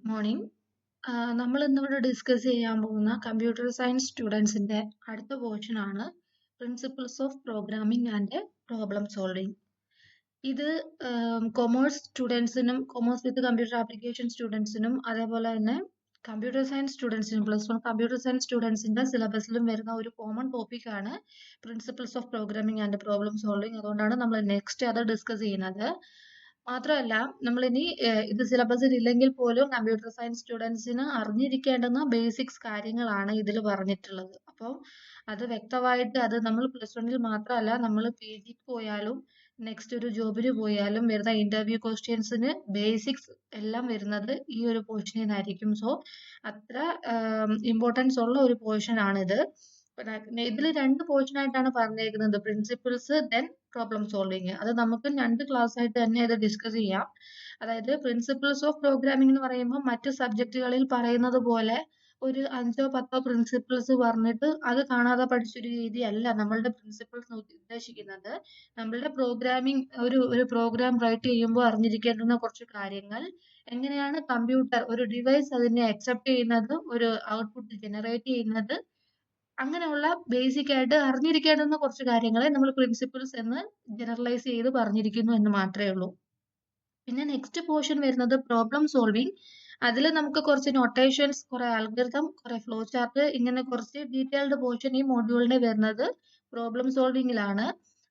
Morning. നമ്മൾ ഇന്നിവിടെ discuss ചെയ്യാൻ പോകുന്ന കമ്പ്യൂട്ടർ സയൻസ് സ്റ്റുഡൻസിന്റെ അടുത്ത പോർഷൻ ആണ് principles of programming and problem solving. ഇത് കൊമേഴ്സ് സ്റ്റുഡൻസിനും കൊമേഴ്സ് വിത്ത് കമ്പ്യൂട്ടർ ആപ്ലിക്കേഷൻ സ്റ്റുഡൻസിനും അതേപോലെ തന്നെ കമ്പ്യൂട്ടർ സയൻസ് സ്റ്റുഡൻസിനും +1 കമ്പ്യൂട്ടർ സയൻസ് സ്റ്റുഡൻസിന്റെ സിലബസിലും വരുന്ന ഒരു കോമൺ ടോപ്പിക് ആണ് principles of programming and problem solving. അതുകൊണ്ടാണ് നമ്മൾ നെക്സ്റ്റ് അത് ഡിസ്കസ് ചെയ്യുന്നത്. മാത്രമല്ല നമ്മളിനി ഇത് സിലബസിൽ ഇല്ലെങ്കിൽ പോലും കമ്പ്യൂട്ടർ സയൻസ് സ്റ്റുഡൻസിന് അറിഞ്ഞിരിക്കേണ്ടുന്ന ബേസിക്സ് കാര്യങ്ങളാണ് ഇതിൽ പറഞ്ഞിട്ടുള്ളത്. അപ്പോൾ അത് വ്യക്തമായിട്ട് അത് നമ്മൾ +1 മാത്രമല്ല നമ്മൾ PGക്ക് പോയാലും നെക്സ്റ്റ് ഒരു ജോബിന് പോയാലും വരുന്ന ഇന്റർവ്യൂ ക്വസ്റ്റ്യൻസിന് ബേസിക്സ് എല്ലാം വരുന്നത് ഈ ഒരു പോർഷനിൽ നിന്നായിരിക്കും. സോ അത്ര ഇമ്പോർട്ടൻസ് ഉള്ള ഒരു പോർഷൻ ആണിത്. ഇതിൽ 2 പോർഷൻ ആയിട്ടാണ് പറഞ്ഞേക്കുന്നത്, പ്രിൻസിപ്പിൾസ് ദെൻ പ്രോബ്ലം സോൾവിങ്. അത് നമുക്ക് 2 ക്ലാസ് ആയിട്ട് തന്നെ ഇത് ഡിസ്കസ് ചെയ്യാം. അതായത് പ്രിൻസിപ്പിൾസ് ഓഫ് പ്രോഗ്രാമിംഗ് എന്ന് പറയുമ്പോൾ മറ്റ് സബ്ജക്റ്റുകളിൽ പറയുന്നത് പോലെ ഒരു 5-10 പ്രിൻസിപ്പിൾസ് പറഞ്ഞിട്ട് അത് കാണാതെ പഠിച്ചൊരു രീതിയല്ല നമ്മളുടെ പ്രിൻസിപ്പിൾസ് ഉദ്ദേശിക്കുന്നത്. നമ്മളുടെ പ്രോഗ്രാമിംഗ് ഒരു പ്രോഗ്രാം റൈറ്റ് ചെയ്യുമ്പോൾ അറിഞ്ഞിരിക്കേണ്ടുന്ന കുറച്ച് കാര്യങ്ങൾ, എങ്ങനെയാണ് കമ്പ്യൂട്ടർ ഒരു ഡിവൈസ് അതിനെ അക്സെപ്റ്റ് ചെയ്യുന്നത്, ഒരു ഔട്ട്പുട്ട് ജനറേറ്റ് ചെയ്യുന്നത്, അങ്ങനെയുള്ള ബേസിക് ആയിട്ട് അറിഞ്ഞിരിക്കേണ്ടുന്ന കുറച്ച് കാര്യങ്ങളെ നമ്മൾ പ്രിൻസിപ്പിൾസ് എന്ന് ജനറലൈസ് ചെയ്ത് പറഞ്ഞിരിക്കുന്നു എന്ന് മാത്രമേ ഉള്ളൂ. പിന്നെ നെക്സ്റ്റ് പോർഷൻ വരുന്നത് പ്രോബ്ലം സോൾവിങ്. അതിൽ നമുക്ക് കുറച്ച് നൊട്ടേഷൻസ്, കുറെ അൽഗരിതം, കുറെ ഫ്ലോ ചാർട്ട്, ഇങ്ങനെ കുറച്ച് ഡീറ്റെയിൽഡ് പോർഷൻ ഈ മോഡ്യൂളിന് വരുന്നത് പ്രോബ്ലം സോൾവിങ്ങിലാണ്.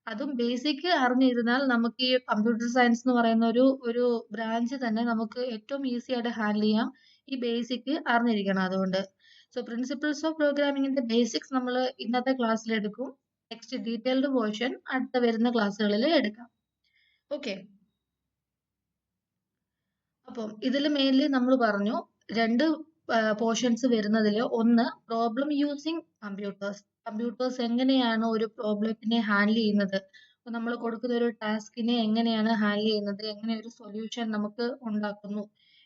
അതും ബേസിക് അറിഞ്ഞിരുന്നാൽ നമുക്ക് ഈ കമ്പ്യൂട്ടർ സയൻസ് എന്ന് പറയുന്ന ഒരു ബ്രാഞ്ച് തന്നെ നമുക്ക് ഏറ്റവും ഈസി ആയിട്ട് ഹാൻഡിൽ ചെയ്യാം. ഈ ബേസിക് അറിഞ്ഞിരിക്കണം. അതുകൊണ്ട് സോ പ്രിൻസിപ്പിൾസ് ഓഫ് പ്രോഗ്രാമിംഗിന്റെ ബേസിക്സ് നമ്മൾ ഇന്നത്തെ ക്ലാസ്സിൽ എടുക്കും. നെക്സ്റ്റ് ഡീറ്റെയിൽഡ് പോർഷൻ അടുത്ത വരുന്ന ക്ലാസ്സുകളിൽ എടുക്കാം. ഓക്കെ. അപ്പം ഇതിൽ മെയിൻലി നമ്മൾ പറഞ്ഞു 2 പോർഷൻസ് വരുന്നതിൽ ഒന്ന് പ്രോബ്ലം യൂസിങ് കമ്പ്യൂട്ടേഴ്സ് എങ്ങനെയാണ് ഒരു പ്രോബ്ലത്തിനെ ഹാൻഡിൽ ചെയ്യുന്നത്, നമ്മൾ കൊടുക്കുന്ന ഒരു ടാസ്കിനെ എങ്ങനെയാണ് ഹാൻഡിൽ ചെയ്യുന്നത്, എങ്ങനെ ഒരു സൊല്യൂഷൻ നമുക്ക് ഉണ്ടാക്കുന്നു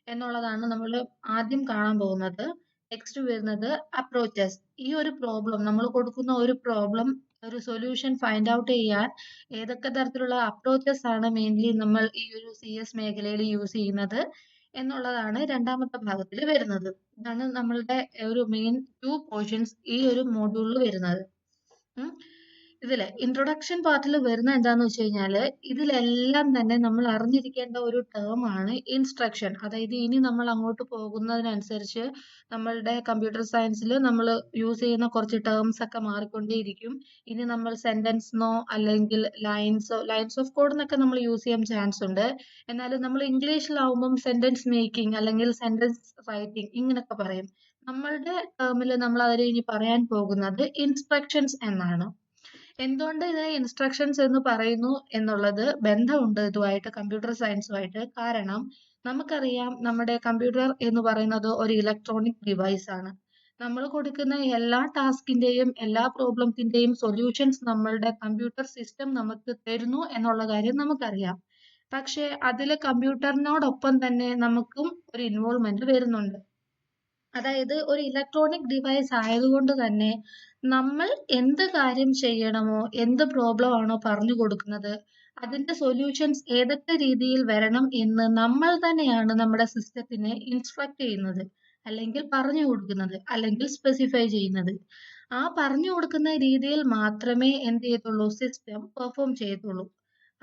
എന്നുള്ളതാണ് നമ്മൾ ആദ്യം കാണാൻ പോകുന്നത്. നെക്സ്റ്റ് വരുന്നത് അപ്രോച്ചസ്. ഈ ഒരു പ്രോബ്ലം നമ്മൾ കൊടുക്കുന്ന ഒരു പ്രോബ്ലം ഒരു സൊല്യൂഷൻ ഫൈൻഡ് ഔട്ട് ചെയ്യാൻ ഏതൊക്കെ തരത്തിലുള്ള അപ്രോച്ചസ് ആണ് മെയിൻലി നമ്മൾ ഈ ഒരു CS മേഖലയിൽ യൂസ് ചെയ്യുന്നത് എന്നുള്ളതാണ് രണ്ടാമത്തെ ഭാഗത്തിൽ വരുന്നത്. ഇതാണ് നമ്മളുടെ ഒരു മെയിൻ 2 പോർഷൻസ് ഈ ഒരു മോഡ്യൂളിൽ വരുന്നത്. ഇതില് ഇൻട്രൊഡക്ഷൻ പാർട്ടിൽ വരുന്ന എന്താന്ന് വെച്ച് കഴിഞ്ഞാല് ഇതിലെല്ലാം തന്നെ നമ്മൾ അറിഞ്ഞിരിക്കേണ്ട ഒരു ടേം ആണ് ഇൻസ്ട്രക്ഷൻ. അതായത് ഇനി നമ്മൾ അങ്ങോട്ട് പോകുന്നതിനനുസരിച്ച് നമ്മളുടെ കമ്പ്യൂട്ടർ സയൻസിൽ നമ്മൾ യൂസ് ചെയ്യുന്ന കുറച്ച് ടേംസ് ഒക്കെ മാറിക്കൊണ്ടേയിരിക്കും. ഇനി നമ്മൾ സെന്റൻസിനോ അല്ലെങ്കിൽ ലൈൻസ് ഓഫ് കോഡ് എന്നൊക്കെ നമ്മൾ യൂസ് ചെയ്യാൻ ചാൻസ് ഉണ്ട്. എന്നാലും നമ്മൾ ഇംഗ്ലീഷിലാവുമ്പം സെന്റൻസ് മേക്കിംഗ് അല്ലെങ്കിൽ സെന്റൻസ് റൈറ്റിംഗ് ഇങ്ങനൊക്കെ പറയും. നമ്മളുടെ ടേമിൽ നമ്മൾ അതിൽ ഇനി പറയാൻ പോകുന്നത് ഇൻസ്ട്രക്ഷൻസ് എന്നാണ്. എന്തുകൊണ്ട് ഇതിനെ ഇൻസ്ട്രക്ഷൻസ് എന്ന് പറയുന്നു എന്നുള്ളത് ബന്ധമുണ്ട് ഇതുമായിട്ട്, കമ്പ്യൂട്ടർ സയൻസുമായിട്ട്. കാരണം നമുക്കറിയാം നമ്മുടെ കമ്പ്യൂട്ടർ എന്ന് പറയുന്നത് ഒരു ഇലക്ട്രോണിക് ഡിവൈസ് ആണ്. നമ്മൾ കൊടുക്കുന്ന എല്ലാ ടാസ്കിന്റെയും എല്ലാ പ്രോബ്ലത്തിന്റെയും സൊല്യൂഷൻസ് നമ്മളുടെ കമ്പ്യൂട്ടർ സിസ്റ്റം നമുക്ക് തരുന്നു എന്നുള്ള കാര്യം നമുക്കറിയാം. പക്ഷെ അതിൽ കമ്പ്യൂട്ടറിനോടൊപ്പം തന്നെ നമുക്കും ഒരു ഇൻവോൾവ്മെന്റ് വരുന്നുണ്ട്. അതായത് ഒരു ഇലക്ട്രോണിക് ഡിവൈസ് ആയതുകൊണ്ട് തന്നെ നമ്മൾ എന്ത് കാര്യം ചെയ്യണമോ, എന്ത് പ്രോബ്ലം ആണോ പറഞ്ഞു കൊടുക്കുന്നത്, അതിന്റെ സൊല്യൂഷൻസ് ഏതൊക്കെ രീതിയിൽ വരണം എന്ന് നമ്മൾ തന്നെയാണ് നമ്മുടെ സിസ്റ്റത്തിനെ ഇൻസ്ട്രക്ട് ചെയ്യുന്നത്, അല്ലെങ്കിൽ പറഞ്ഞു കൊടുക്കുന്നത്, അല്ലെങ്കിൽ സ്പെസിഫൈ ചെയ്യുന്നത്. ആ പറഞ്ഞു കൊടുക്കുന്ന രീതിയിൽ മാത്രമേ എന്ത് ചെയ്യത്തുള്ളൂ, സിസ്റ്റം പെർഫോം ചെയ്യത്തുള്ളൂ.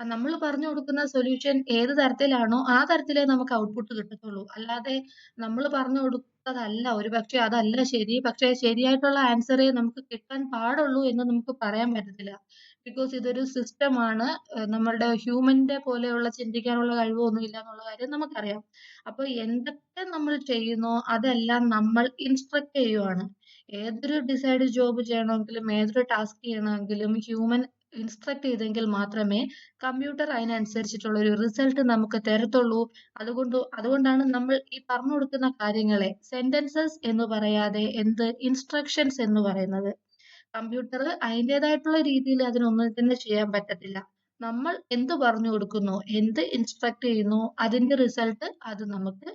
നമ്മൾ പറഞ്ഞു കൊടുക്കുന്ന സൊല്യൂഷൻ ഏത് തരത്തിലാണോ ആ തരത്തിലേ നമുക്ക് ഔട്ട്പുട്ട് കിട്ടത്തുള്ളൂ. അല്ലാതെ നമ്മൾ പറഞ്ഞു കൊടുത്തതല്ല, ഒരുപക്ഷെ അതല്ല ശരി, പക്ഷെ ശരിയായിട്ടുള്ള ആൻസറേ നമുക്ക് കിട്ടാൻ പാടുള്ളൂ എന്ന് നമുക്ക് പറയാൻ പറ്റത്തില്ല. ബിക്കോസ് ഇതൊരു സിസ്റ്റമാണ്. നമ്മളുടെ ഹ്യൂമന്റെ പോലെയുള്ള ചിന്തിക്കാനുള്ള കഴിവൊന്നും ഇല്ല എന്നുള്ള കാര്യം നമുക്കറിയാം. അപ്പൊ എന്തൊക്കെ നമ്മൾ ചെയ്യുന്നോ അതെല്ലാം നമ്മൾ ഇൻസ്ട്രക്ട് ചെയ്യുവാണ്. ഏതൊരു ഡിസൈഡ് ജോബ് ചെയ്യണമെങ്കിലും ഏതൊരു ടാസ്ക് ചെയ്യണമെങ്കിലും ഹ്യൂമൻ ഇൻസ്ട്രക്ട് ചെയ്തെങ്കിൽ മാത്രമേ കമ്പ്യൂട്ടർ അതിനനുസരിച്ചിട്ടുള്ള ഒരു റിസൾട്ട് നമുക്ക് തരത്തുള്ളൂ. അതുകൊണ്ടാണ് നമ്മൾ ഈ പറഞ്ഞു കൊടുക്കുന്ന കാര്യങ്ങളെ സെന്റൻസസ് എന്ന് പറയാതെ ഇൻസ്ട്രക്ഷൻസ് എന്ന് പറയുന്നത്. കമ്പ്യൂട്ടർ അതിൻ്റെതായിട്ടുള്ള രീതിയിൽ അതിനൊന്നും തന്നെ ചെയ്യാൻ പറ്റത്തില്ല. നമ്മൾ എന്ത് പറഞ്ഞു കൊടുക്കുന്നോ, എന്ത് ഇൻസ്ട്രക്ട് ചെയ്യുന്നോ അതിന്റെ റിസൾട്ട് അത് നമുക്ക്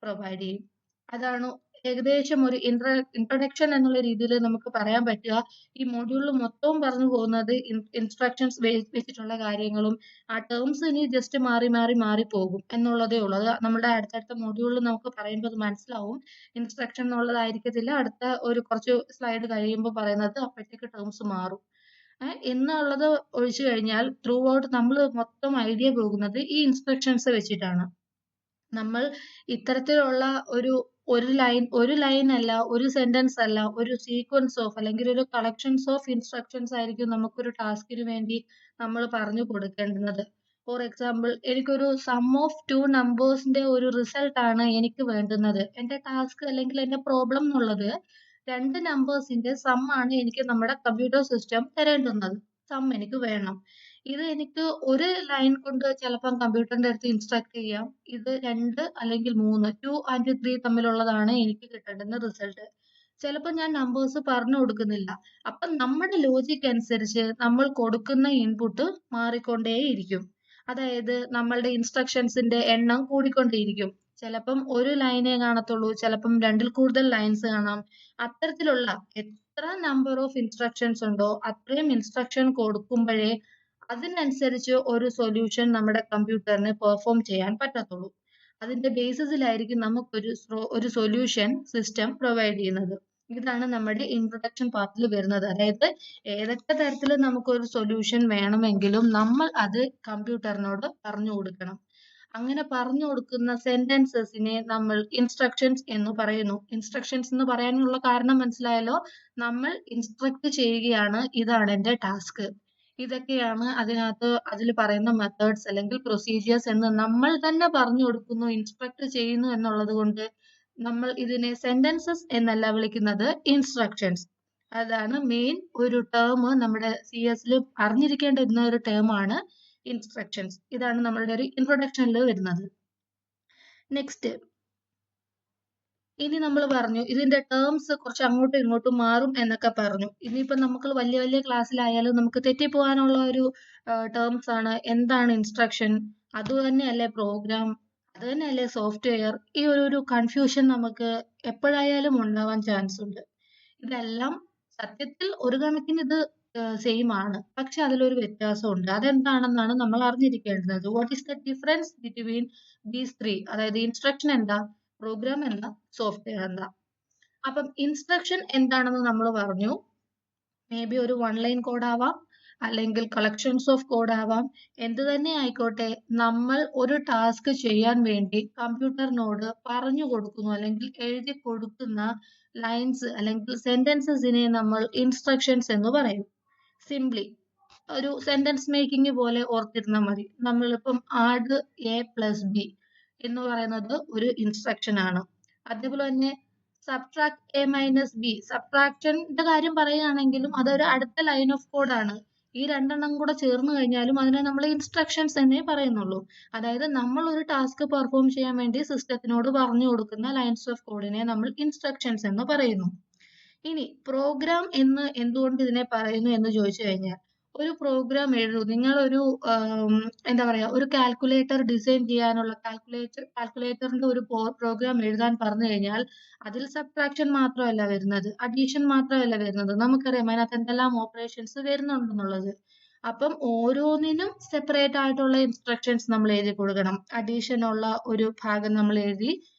പ്രൊവൈഡ് ചെയ്യും. അതാണ് ഏകദേശം ഒരു ഇൻട്രൊഡക്ഷൻ എന്നുള്ള രീതിയിൽ നമുക്ക് പറയാൻ പറ്റുക ഈ മൊഡ്യൂളിൽ മൊത്തവും പറഞ്ഞു പോകുന്നത് ഇൻസ്ട്രക്ഷൻസ് വെച്ചിട്ടുള്ള കാര്യങ്ങളും ആ ടേംസ് ഇനി ജസ്റ്റ് മാറി മാറി മാറി പോകും എന്നുള്ളതേ ഉള്ളൂ. അത് നമ്മുടെ അടുത്തടുത്ത മൊഡ്യൂളിൽ നമുക്ക് പറയുമ്പോൾ അത് മനസ്സിലാവും. ഇൻസ്ട്രക്ഷൻ എന്നുള്ളതായിരിക്കത്തില്ല അടുത്ത ഒരു കുറച്ച് സ്ലൈഡ് കഴിയുമ്പോൾ പറയുന്നത്, അപ്പോഴത്തേക്ക് ടേംസ് മാറും. എന്നുള്ളത് ഒഴിച്ചു കഴിഞ്ഞാൽ ത്രൂ ഔട്ട് നമ്മൾ മൊത്തം ഐഡിയ പോകുന്നത് ഈ ഇൻസ്ട്രക്ഷൻസ് വെച്ചിട്ടാണ്. നമ്മൾ ഇത്തരത്തിലുള്ള ഒരു ലൈൻ അല്ല, ഒരു സെന്റൻസ് അല്ല, ഒരു സീക്വൻസ് ഓഫ് അല്ലെങ്കിൽ ഒരു കളക്ഷൻസ് ഓഫ് ഇൻസ്ട്രക്ഷൻസ് ആയിരിക്കും നമുക്കൊരു ടാസ്കിന് വേണ്ടി നമ്മൾ പറഞ്ഞു കൊടുക്കേണ്ടുന്നത്. ഫോർ എക്സാമ്പിൾ, എനിക്കൊരു സം ഓഫ് 2 നമ്പേഴ്സിന്റെ ഒരു റിസൾട്ട് ആണ് എനിക്ക് വേണ്ടുന്നത്. എന്റെ ടാസ്ക് അല്ലെങ്കിൽ എന്റെ പ്രോബ്ലം എന്നുള്ളത് 2 നമ്പേഴ്സിന്റെ സം ആണ് എനിക്ക് നമ്മുടെ കമ്പ്യൂട്ടർ സിസ്റ്റം തരേണ്ടുന്നത്. സം എനിക്ക് വേണം. ഇത് എനിക്ക് ഒരു ലൈൻ കൊണ്ട് ചിലപ്പം കമ്പ്യൂട്ടറിന്റെ അടുത്ത് ഇൻസ്ട്രക്ട് ചെയ്യാം. ഇത് 2 അല്ലെങ്കിൽ 3, 2 ആൻഡ് 3 തമ്മിലുള്ളതാണ് എനിക്ക് കിട്ടേണ്ടുന്ന റിസൾട്ട്. ചിലപ്പോൾ ഞാൻ നമ്പേഴ്സ് പറഞ്ഞു കൊടുക്കുന്നില്ല. അപ്പം നമ്മുടെ ലോജിക് അനുസരിച്ച് നമ്മൾ കൊടുക്കുന്ന ഇൻപുട്ട് മാറിക്കൊണ്ടേയിരിക്കും. അതായത് നമ്മളുടെ ഇൻസ്ട്രക്ഷൻസിന്റെ എണ്ണം കൂടിക്കൊണ്ടേയിരിക്കും. ചിലപ്പം ഒരു ലൈനേ കാണത്തുള്ളൂ, ചിലപ്പം 2ൽ കൂടുതൽ ലൈൻസ് കാണാം. അത്തരത്തിലുള്ള എത്ര നമ്പർ ഓഫ് ഇൻസ്ട്രക്ഷൻസ് ഉണ്ടോ അത്രയും ഇൻസ്ട്രക്ഷൻ കൊടുക്കുമ്പോഴേ അതിനനുസരിച്ച് ഒരു സൊല്യൂഷൻ നമ്മുടെ കമ്പ്യൂട്ടറിന് പെർഫോം ചെയ്യാൻ പറ്റത്തുള്ളൂ. അതിന്റെ ബേസിസിലായിരിക്കും ഒരു സൊല്യൂഷൻ സിസ്റ്റം പ്രൊവൈഡ് ചെയ്യുന്നത്. ഇതാണ് നമ്മുടെ ഇൻട്രൊഡക്ഷൻ പാർട്ടിൽ വരുന്നത്. അതായത് ഏതൊക്കെ തരത്തിൽ നമുക്കൊരു സൊല്യൂഷൻ വേണമെങ്കിലും നമ്മൾ അത് കമ്പ്യൂട്ടറിനോട് പറഞ്ഞു കൊടുക്കണം. അങ്ങനെ പറഞ്ഞു കൊടുക്കുന്ന സെന്റൻസസിനെ നമ്മൾ ഇൻസ്ട്രക്ഷൻസ് എന്ന് പറയുന്നു. ഇൻസ്ട്രക്ഷൻസ് എന്ന് പറയാനുള്ള കാരണം മനസ്സിലായല്ലോ. നമ്മൾ ഇൻസ്ട്രക്ട് ചെയ്യുകയാണ്, ഇതാണ് എന്റെ ടാസ്ക്, ഇതൊക്കെയാണ് അതിൽ പറയുന്ന മെത്തേഡ്സ് അല്ലെങ്കിൽ പ്രൊസീജിയേഴ്സ് എന്ന് നമ്മൾ തന്നെ പറഞ്ഞു കൊടുക്കുന്നു, ഇൻസ്ട്രക്ട് ചെയ്യുന്നു എന്നുള്ളത് കൊണ്ട് നമ്മൾ ഇതിനെ സെന്റൻസസ് എന്നല്ല വിളിക്കുന്നത്, ഇൻസ്ട്രക്ഷൻസ്. അതാണ് മെയിൻ ഒരു ടേം. നമ്മുടെ CS അറിഞ്ഞിരിക്കേണ്ടിരുന്ന ഒരു ടേം ആണ് ഇൻസ്ട്രക്ഷൻസ്. ഇതാണ് നമ്മളുടെ ഒരു ഇൻട്രൊഡക്ഷനിൽ വരുന്നത്. നെക്സ്റ്റ്, ഇനി നമ്മൾ പറഞ്ഞു ഇതിന്റെ ടേംസ് കുറച്ച് അങ്ങോട്ടും ഇങ്ങോട്ടും മാറും എന്നൊക്കെ പറഞ്ഞു. ഇനിയിപ്പോ നമുക്ക് വലിയ വലിയ ക്ലാസ്സിലായാലും നമുക്ക് തെറ്റിപ്പോകാനുള്ള ഒരു ടേംസ് ആണ് എന്താണ് ഇൻസ്ട്രക്ഷൻ, അത് തന്നെയല്ലേ പ്രോഗ്രാം, അത് തന്നെയല്ലേ സോഫ്റ്റ്വെയർ. ഈ ഒരു കൺഫ്യൂഷൻ നമുക്ക് എപ്പോഴായാലും ഉണ്ടാവാൻ ചാൻസ് ഉണ്ട്. ഇതെല്ലാം സത്യത്തിൽ ഒരു കണക്കിന് ഇത് സെയിം ആണ്, പക്ഷെ അതിലൊരു വ്യത്യാസമുണ്ട്. അതെന്താണെന്നാണ് നമ്മൾ അറിഞ്ഞിരിക്കേണ്ടത്. What is the difference between these 3? അതായത് ഇൻസ്ട്രക്ഷൻ എന്താ, പ്രോഗ്രാം എന്താ, സോഫ്റ്റ്വെയർ എന്താ. അപ്പം ഇൻസ്ട്രക്ഷൻ എന്താണെന്ന് നമ്മൾ പറഞ്ഞു. മേ ബി ഒരു 1 ലൈൻ കോഡ് ആവാം, അല്ലെങ്കിൽ കളക്ഷൻസ് ഓഫ് കോഡ് ആവാം. എന്ത് തന്നെ ആയിക്കോട്ടെ, നമ്മൾ ഒരു ടാസ്ക് ചെയ്യാൻ വേണ്ടി കമ്പ്യൂട്ടറിനോട് പറഞ്ഞു കൊടുക്കുന്നു അല്ലെങ്കിൽ എഴുതി കൊടുക്കുന്ന ലൈൻസ് അല്ലെങ്കിൽ സെന്റൻസസിനെ നമ്മൾ ഇൻസ്ട്രക്ഷൻസ് എന്ന് പറയും. സിംപ്ലി ഒരു സെന്റൻസ് മേക്കിംഗ് പോലെ ഓർത്തിരുന്നാൽ മതി. നമ്മളിപ്പം ആഡ് A+B എന്ന് പറയുന്നത് ഒരു ഇൻസ്ട്രക്ഷൻ ആണ്. അതേപോലെ തന്നെ സബ്ട്രാക്ട് A-B, സബ്ട്രാക്ഷന്റെ കാര്യം പറയുകയാണെങ്കിലും അതൊരു അടുത്ത ലൈൻ ഓഫ് കോഡ് ആണ്. ഈ രണ്ടെണ്ണം കൂടെ ചേർന്ന് കഴിഞ്ഞാലും അതിനെ നമ്മൾ ഇൻസ്ട്രക്ഷൻസ് എന്നേ പറയുന്നുള്ളൂ. അതായത് നമ്മൾ ഒരു ടാസ്ക് പെർഫോം ചെയ്യാൻ വേണ്ടി സിസ്റ്റത്തിനോട് പറഞ്ഞു കൊടുക്കുന്ന ലൈൻസ് ഓഫ് കോഡിനെ നമ്മൾ ഇൻസ്ട്രക്ഷൻസ് എന്ന് പറയുന്നു. ഇനി പ്രോഗ്രാം എന്ന് എന്തുകൊണ്ട് ഇതിനെ പറയുന്നു എന്ന് ചോദിച്ചു കഴിഞ്ഞാൽ, ഒരു പ്രോഗ്രാം എഴുതൂ, നിങ്ങളൊരു എന്താ പറയാ, ഒരു കാൽക്കുലേറ്റർ ഡിസൈൻ ചെയ്യാനുള്ള കാൽക്കുലേറ്ററിന്റെ ഒരു പ്രോഗ്രാം എഴുതാൻ പറഞ്ഞു കഴിഞ്ഞാൽ അതിൽ സബ്ട്രാക്ഷൻ മാത്രമല്ല വരുന്നത്, അഡീഷൻ മാത്രമല്ല വരുന്നത്. നമുക്കറിയാം അതിനകത്ത് എന്തെല്ലാം ഓപ്പറേഷൻസ് വരുന്നുണ്ടെന്നുള്ളത്. അപ്പം ഓരോന്നിനും സെപ്പറേറ്റ് ആയിട്ടുള്ള ഇൻസ്ട്രക്ഷൻസ് നമ്മൾ എഴുതി കൊടുക്കണം. അഡീഷൻ ഉള്ള ഒരു ഭാഗം നമ്മൾ എഴുതി,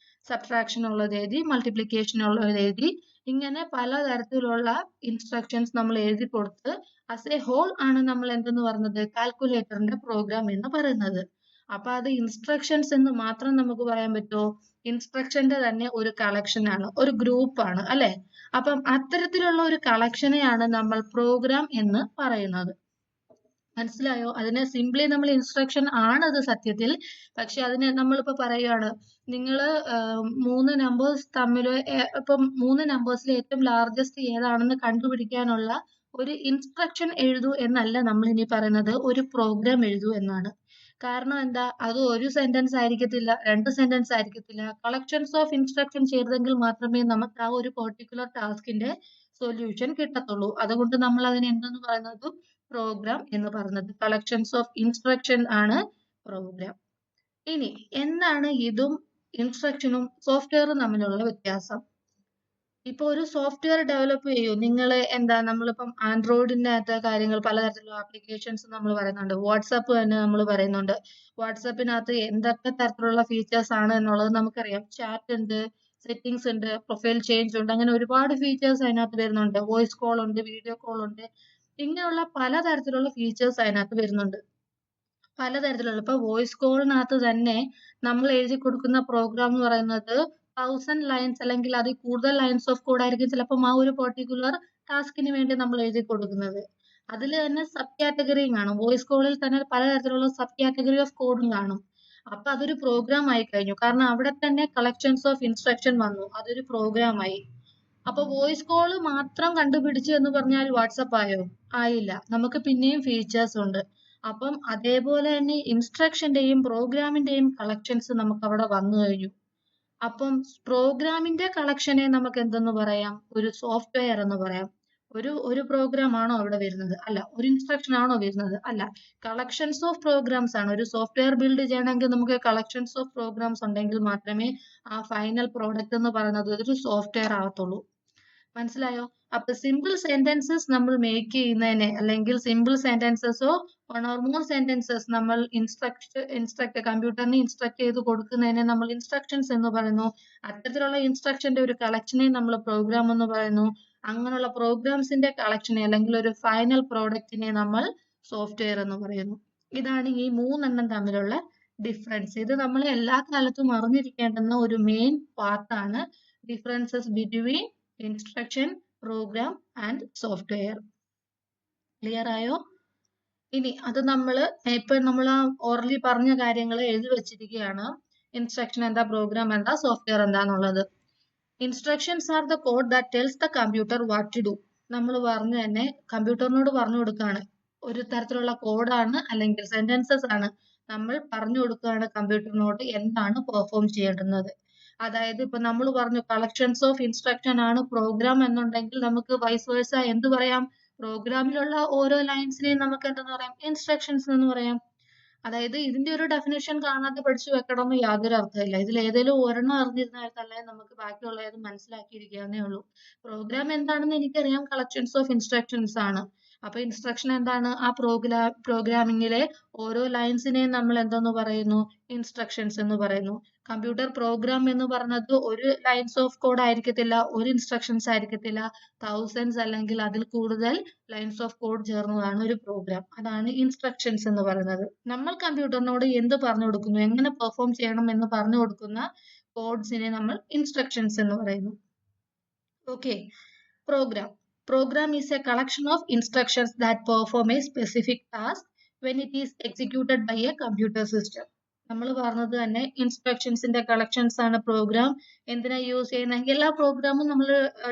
സബ്ട്രാക്ഷൻ ഉള്ളത് എഴുതി, മൾട്ടിപ്ലിക്കേഷൻ ഉള്ളത് എഴുതി, ഇങ്ങനെ പലതരത്തിലുള്ള ഇൻസ്ട്രക്ഷൻസ് നമ്മൾ എഴുതി കൊടുത്ത് ആസ് എ ഹോൾ ആണ് നമ്മൾ എന്തെന്ന് പറഞ്ഞത്, കാൽക്കുലേറ്ററിന്റെ പ്രോഗ്രാം എന്ന് പറയുന്നത്. അപ്പൊ അത് ഇൻസ്ട്രക്ഷൻസ് എന്ന് മാത്രം നമുക്ക് പറയാൻ പറ്റുമോ? ഇൻസ്ട്രക്ഷന്റെ തന്നെ ഒരു കളക്ഷൻ ആണ്, ഒരു ഗ്രൂപ്പ് ആണ്, അല്ലെ? അപ്പം അത്തരത്തിലുള്ള ഒരു കളക്ഷനെയാണ് നമ്മൾ പ്രോഗ്രാം എന്ന് പറയുന്നത്. മനസ്സിലായോ? അതിനെ സിംപ്ലി നമ്മൾ ഇൻസ്ട്രക്ഷൻ ആണത് സത്യത്തിൽ. പക്ഷെ അതിനെ നമ്മളിപ്പോ പറയുകയാണ്, നിങ്ങള് 3 നമ്പേഴ്സ് തമ്മിൽ ഇപ്പം 3 നമ്പേഴ്സിൽ ഏറ്റവും ലാർജസ്റ്റ് ഏതാണെന്ന് കണ്ടുപിടിക്കാനുള്ള ഒരു ഇൻസ്ട്രക്ഷൻ എഴുതൂ എന്നല്ല നമ്മൾ ഇനി പറയുന്നത്, ഒരു പ്രോഗ്രാം എഴുതൂ എന്നാണ്. കാരണം എന്താ, അത് ഒരു സെന്റൻസ് ആയിരിക്കത്തില്ല, 2 സെന്റൻസ് ആയിരിക്കത്തില്ല, കളക്ഷൻസ് ഓഫ് ഇൻസ്ട്രക്ഷൻ ചെയ്തെങ്കിൽ മാത്രമേ നമുക്ക് ആ ഒരു പെർട്ടിക്കുലർ ടാസ്കിന്റെ സൊല്യൂഷൻ കിട്ടത്തുള്ളൂ. അതുകൊണ്ട് നമ്മൾ അതിനെ എന്തെന്ന് പറയുന്നത്, പ്രോഗ്രാം എന്ന് പറയുന്നത്. കളക്ഷൻസ് ഓഫ് ഇൻസ്ട്രക്ഷൻ ആണ് പ്രോഗ്രാം. ഇനി എന്താണ് ഇതും ഇൻസ്ട്രക്ഷനും സോഫ്റ്റ്വെയറും തമ്മിലുള്ള വ്യത്യാസം? ഇപ്പൊ ഒരു സോഫ്റ്റ്വെയർ ഡെവലപ്പ് ചെയ്യും നിങ്ങൾ. എന്താ നമ്മളിപ്പം ആൻഡ്രോയിഡിന്റെ അകത്തെ കാര്യങ്ങൾ, പലതരത്തിലുള്ള ആപ്ലിക്കേഷൻസ് നമ്മൾ പറയുന്നുണ്ട്. വാട്സാപ്പ് തന്നെ നമ്മൾ പറയുന്നുണ്ട്. വാട്സാപ്പിനകത്ത് എന്തൊക്കെ തരത്തിലുള്ള ഫീച്ചേഴ്സ് ആണ് എന്നുള്ളത് നമുക്കറിയാം. ചാറ്റ് ഉണ്ട്, സെറ്റിംഗ്സ് ഉണ്ട്, പ്രൊഫൈൽ ചേഞ്ച് ഉണ്ട്, അങ്ങനെ ഒരുപാട് ഫീച്ചേഴ്സ് അതിനകത്ത് വരുന്നുണ്ട്. വോയിസ് കോൾ ഉണ്ട്, വീഡിയോ കോൾ ഉണ്ട്, ഇങ്ങനെയുള്ള പലതരത്തിലുള്ള ഫീച്ചേഴ്സ് അതിനകത്ത് വരുന്നുണ്ട്. പലതരത്തിലുള്ള ഇപ്പൊ വോയിസ് കോളിനകത്ത് തന്നെ നമ്മൾ എഴുതി കൊടുക്കുന്ന പ്രോഗ്രാം എന്ന് പറയുന്നത് 1000 ലൈൻസ് അല്ലെങ്കിൽ അതിൽ കൂടുതൽ ലൈൻസ് ഓഫ് കോഡ് ആയിരിക്കും ചിലപ്പം ആ ഒരു പെർട്ടിക്കുലർ ടാസ്കിന് വേണ്ടി നമ്മൾ എഴുതി കൊടുക്കുന്നത്. അതിൽ തന്നെ സബ് കാറ്റഗറിയും കാണും. വോയിസ് കോളിൽ തന്നെ പലതരത്തിലുള്ള സബ് കാറ്റഗറി ഓഫ് കോഡും കാണും. അപ്പൊ അതൊരു പ്രോഗ്രാം ആയി കഴിഞ്ഞു. കാരണം അവിടെ തന്നെ കളക്ഷൻസ് ഓഫ് ഇൻസ്ട്രക്ഷൻ വന്നു. അതൊരു പ്രോഗ്രാം ആയി. അപ്പൊ വോയിസ് കോൾ മാത്രം കണ്ടുപിടിച്ചു എന്ന് പറഞ്ഞാൽ വാട്സപ്പ് ആയോ? ആയില്ല. നമുക്ക് പിന്നെയും ഫീച്ചേഴ്സ് ഉണ്ട്. അപ്പം അതേപോലെ തന്നെ ഇൻസ്ട്രക്ഷന്റെയും പ്രോഗ്രാമിന്റെയും കളക്ഷൻസ് നമുക്ക് അവിടെ വന്നു കഴിഞ്ഞു. അപ്പം പ്രോഗ്രാമിന്റെ കളക്ഷനെ നമുക്ക് എന്തെന്ന് പറയാം? ഒരു സോഫ്റ്റ്വെയർ എന്ന് പറയാം. ഒരു പ്രോഗ്രാം ആണോ അവിടെ വരുന്നത്? അല്ല. ഒരു ഇൻസ്ട്രക്ഷൻ ആണോ വരുന്നത്? അല്ല. കളക്ഷൻസ് ഓഫ് പ്രോഗ്രാംസ് ആണ്. ഒരു സോഫ്റ്റ്വെയർ ബിൽഡ് ചെയ്യണമെങ്കിൽ നമുക്ക് കളക്ഷൻസ് ഓഫ് പ്രോഗ്രാംസ് ഉണ്ടെങ്കിൽ മാത്രമേ ആ ഫൈനൽ പ്രോഡക്റ്റ് എന്ന് പറയുന്നത് ഒരു സോഫ്റ്റ്വെയർ ആവത്തുള്ളൂ. മനസ്സിലായോ? അപ്പൊ സിമ്പിൾ സെന്റൻസസ് നമ്മൾ മേക്ക് ചെയ്യുന്നതിനെ, അല്ലെങ്കിൽ സിമ്പിൾ സെന്റൻസസോ വൺ ഓർ മോർ സെന്റൻസസ് നമ്മൾ കമ്പ്യൂട്ടറിന് ഇൻസ്ട്രക്ട് ചെയ്ത് കൊടുക്കുന്നതിനെ നമ്മൾ ഇൻസ്ട്രക്ഷൻസ് എന്ന് പറയുന്നു. അത്തരത്തിലുള്ള ഇൻസ്ട്രക്ഷന്റെ ഒരു കളക്ഷനെ നമ്മൾ പ്രോഗ്രാം എന്ന് പറയുന്നു. അങ്ങനെയുള്ള പ്രോഗ്രാംസിന്റെ കളക്ഷനെ അല്ലെങ്കിൽ ഒരു ഫൈനൽ പ്രോഡക്റ്റിനെ നമ്മൾ സോഫ്റ്റ്വെയർ എന്ന് പറയുന്നു. ഇതാണ് ഈ മൂന്നെണ്ണം തമ്മിലുള്ള ഡിഫറൻസ്. ഇത് നമ്മൾ എല്ലാ കാലത്തും അറിഞ്ഞിരിക്കേണ്ടുന്ന ഒരു മെയിൻ പാർട്ടാണ്. Differences between instruction, program and software. Clear ആയോ? ഇനി അത് ഇപ്പൊ നമ്മൾ ഓർലി പറഞ്ഞ കാര്യങ്ങൾ എഴുതി വെച്ചിരിക്കുകയാണ്. ഇൻസ്ട്രക്ഷൻ എന്താ, പ്രോഗ്രാം എന്താ, സോഫ്റ്റ്വെയർ എന്താന്നുള്ളത്. Instructions are the code that tells the computer what to do. നമ്മൾ പറഞ്ഞു തന്നെ കമ്പ്യൂട്ടറിനോട് പറഞ്ഞു കൊടുക്കുകയാണ്. ഒരു തരത്തിലുള്ള കോഡാണ് അല്ലെങ്കിൽ സെന്റൻസസ് ആണ്. നമ്മൾ പറഞ്ഞു കൊടുക്കുകയാണ് കമ്പ്യൂട്ടറിനോട് എന്താണ് പെർഫോം ചെയ്യേണ്ടുന്നത്. അതായത് ഇപ്പൊ നമ്മൾ പറഞ്ഞു കളക്ഷൻസ് ഓഫ് ഇൻസ്ട്രക്ഷൻ ആണ് പ്രോഗ്രാം എന്നുണ്ടെങ്കിൽ നമുക്ക് വൈസ് വേഴ്സ എന്ത് പറയാം? പ്രോഗ്രാമിലുള്ള ഓരോ ലൈൻസിനെയും നമുക്ക് എന്തെന്ന് പറയാം? ഇൻസ്ട്രക്ഷൻസ് എന്ന് പറയാം. അതായത് ഇതിന്റെ ഒരു ഡെഫിനേഷൻ കാണാതെ പഠിച്ചു വെക്കണമെന്ന് യാതൊരു അർത്ഥമില്ല. ഇതിൽ ഏതെങ്കിലും ഒരെണ്ണം അറിഞ്ഞിരുന്നാൽ തന്നെ നമുക്ക് ബാക്കിയുള്ളത് മനസ്സിലാക്കിയിരിക്കാവുന്നേ ഉള്ളൂ. പ്രോഗ്രാം എന്താണെന്ന് എനിക്കറിയാം, കളക്ഷൻസ് ഓഫ് ഇൻസ്ട്രക്ഷൻസ് ആണ്. അപ്പൊ ഇൻസ്ട്രക്ഷൻ എന്താണ്? ആ പ്രോഗ്രാമിങ്ങിലെ ഓരോ ലൈൻസിനെയും നമ്മൾ എന്തെന്ന് പറയുന്നു? ഇൻസ്ട്രക്ഷൻസ് എന്ന് പറയുന്നു. കമ്പ്യൂട്ടർ പ്രോഗ്രാം എന്ന് പറയുന്നത് ഒരു ലൈൻസ് ഓഫ് കോഡ് ആയിരിക്കത്തില്ല, ഒരു ഇൻസ്ട്രക്ഷൻസ് ആയിരിക്കത്തില്ല, തൗസൻഡ്സ് അല്ലെങ്കിൽ അതിൽ കൂടുതൽ ലൈൻസ് ഓഫ് കോഡ് ചേർന്നതാണ് ഒരു പ്രോഗ്രാം. അതാണ് ഇൻസ്ട്രക്ഷൻസ് എന്ന് പറയുന്നത്. നമ്മൾ കമ്പ്യൂട്ടറിനോട് എന്ത് പറഞ്ഞു കൊടുക്കുന്നു, എങ്ങനെ പെർഫോം ചെയ്യണം എന്ന് പറഞ്ഞു കൊടുക്കുന്ന കോഡ്സിനെ നമ്മൾ ഇൻസ്ട്രക്ഷൻസ് എന്ന് പറയുന്നു. Okay. Program. Program is a collection of instructions that perform a specific task when it is executed by a computer system. നമ്മൾ പറഞ്ഞത് തന്നെ ഇൻസ്ട്രക്ഷൻസിന്റെ കളക്ഷൻസ് ആണ് പ്രോഗ്രാം. എന്തിനാ യൂസ് ചെയ്യുന്നത്? എല്ലാ പ്രോഗ്രാമും നമ്മൾ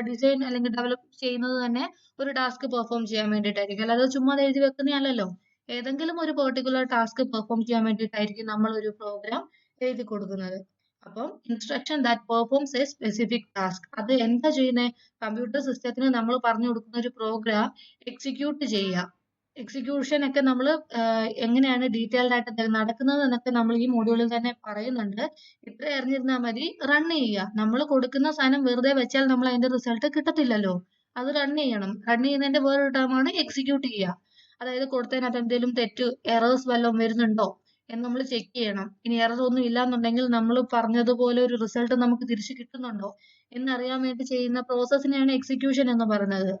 ഡിസൈൻ അല്ലെങ്കിൽ ഡെവലപ്പ് ചെയ്യുന്നത് തന്നെ ഒരു ടാസ്ക് പെർഫോം ചെയ്യാൻ വേണ്ടിയിട്ടായിരിക്കും. അല്ലാതെ ചുമ്മാ എഴുതി വെക്കുന്നതല്ലല്ലോ. ഏതെങ്കിലും ഒരു പെർട്ടിക്കുലർ ടാസ്ക് പെർഫോം ചെയ്യാൻ വേണ്ടിയിട്ടായിരിക്കും നമ്മൾ ഒരു പ്രോഗ്രാം എഴുതി കൊടുക്കുന്നത്. അപ്പം instruction that performs A specific task. അത് എന്താ ചെയ്യുന്നത്? കമ്പ്യൂട്ടർ സിസ്റ്റത്തിന് നമ്മൾ പറഞ്ഞു കൊടുക്കുന്ന ഒരു പ്രോഗ്രാം എക്സിക്യൂട്ട് ചെയ്യുക. എക്സിക്യൂഷൻ ഒക്കെ നമ്മൾ എങ്ങനെയാണ് ഡീറ്റെയിൽഡ് ആയിട്ട് നടക്കുന്നത് എന്നൊക്കെ നമ്മൾ ഈ മോഡ്യൂളിൽ തന്നെ പറയുന്നുണ്ട്. ഇത്ര അറിഞ്ഞിരുന്നാൽ മതി. റൺ ചെയ്യുക. നമ്മൾ കൊടുക്കുന്ന സാധനം വെറുതെ വെച്ചാൽ നമ്മൾ അതിന്റെ റിസൾട്ട് കിട്ടത്തില്ലല്ലോ. അത് റൺ ചെയ്യണം. റൺ ചെയ്യുന്നതിന്റെ വേറൊരു ടേമാണ് എക്സിക്യൂട്ട് ചെയ്യുക. അതായത് കൊടുത്തതിനകത്ത് എന്തെങ്കിലും തെറ്റ്, എറേഴ്സ് വല്ലതും വരുന്നുണ്ടോ എന്ന് നമ്മൾ ചെക്ക് ചെയ്യണം. ഇനി എറർ ഒന്നും ഇല്ലാന്നുണ്ടെങ്കിൽ നമ്മൾ പറഞ്ഞതുപോലെ ഒരു റിസൾട്ട് നമുക്ക് തിരിച്ചു കിട്ടുന്നുണ്ടോ എന്നറിയാൻ വേണ്ടി ചെയ്യുന്ന പ്രോസസ്സിനെയാണ് എക്സിക്യൂഷൻ എന്ന് പറയുന്നത്.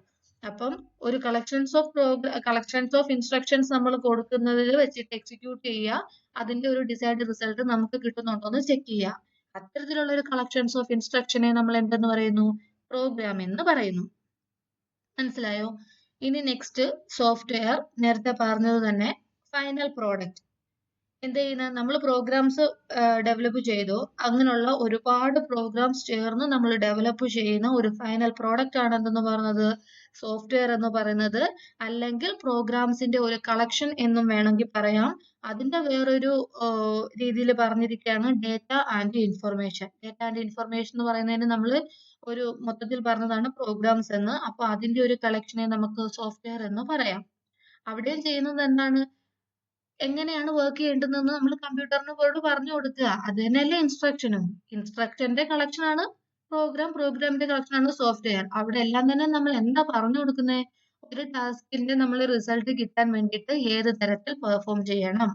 അപ്പം ഒരു കളക്ഷൻസ് ഓഫ് ഇൻസ്ട്രക്ഷൻസ് നമ്മൾ കൊടുക്കുന്നതിൽ വെച്ചിട്ട് എക്സിക്യൂട്ട് ചെയ്യുക. അതിന്റെ ഒരു ഡിസൈർഡ് റിസൾട്ട് നമുക്ക് കിട്ടുന്നുണ്ടോ എന്ന് ചെക്ക് ചെയ്യുക. അത്തരത്തിലുള്ള ഒരു കളക്ഷൻസ് ഓഫ് ഇൻസ്ട്രക്ഷനെ നമ്മൾ എന്തെന്ന് പറയുന്നു? പ്രോഗ്രാം എന്ന് പറയുന്നു. മനസ്സിലായോ? ഇനി നെക്സ്റ്റ് സോഫ്റ്റ്വെയർ. നേരത്തെ പറഞ്ഞത് തന്നെ ഫൈനൽ പ്രോഡക്റ്റ്. എന്ത് ചെയ്യുന്ന? നമ്മൾ പ്രോഗ്രാംസ് ഡെവലപ്പ് ചെയ്തു. അങ്ങനെയുള്ള ഒരുപാട് പ്രോഗ്രാംസ് ചേർന്ന് നമ്മൾ ഡെവലപ്പ് ചെയ്യുന്ന ഒരു ഫൈനൽ പ്രോഡക്റ്റ് ആണ് എന്തെന്ന് പറയുന്നത്? സോഫ്റ്റ്വെയർ എന്ന് പറയുന്നത്. അല്ലെങ്കിൽ പ്രോഗ്രാംസിന്റെ ഒരു കളക്ഷൻ എന്നും വേണമെങ്കിൽ പറയാം. അതിന്റെ വേറൊരു രീതിയിൽ പറഞ്ഞിരിക്കുകയാണ് data and information. Data and information എന്ന് പറയുന്നതിന് നമ്മൾ ഒരു മൊത്തത്തിൽ പറഞ്ഞതാണ് പ്രോഗ്രാംസ് എന്ന്. അപ്പൊ അതിന്റെ ഒരു കളക്ഷനെ നമുക്ക് സോഫ്റ്റ്വെയർ എന്ന് പറയാം. അവിടെയും ചെയ്യുന്നത് എന്താണ്? എങ്ങനെയാണ് വർക്ക് ചെയ്യേണ്ടതെന്ന് നമ്മൾ കമ്പ്യൂട്ടറിനോട് പറഞ്ഞു കൊടുക്കുക. അത് തന്നെയല്ലേ ഇൻസ്ട്രക്ഷനും. ഇൻസ്ട്രക്ഷന്റെ കളക്ഷൻ ആണ് പ്രോഗ്രാമിന്റെ കളക്ഷൻ ആണ് സോഫ്റ്റ്വെയർ. അവിടെ എല്ലാം തന്നെ നമ്മൾ എന്താ പറഞ്ഞു കൊടുക്കുന്നത്? ഒരു ടാസ്കിന്റെ നമ്മൾ റിസൾട്ട് കിട്ടാൻ വേണ്ടിയിട്ട് ഏത് തരത്തിൽ പെർഫോം ചെയ്യണം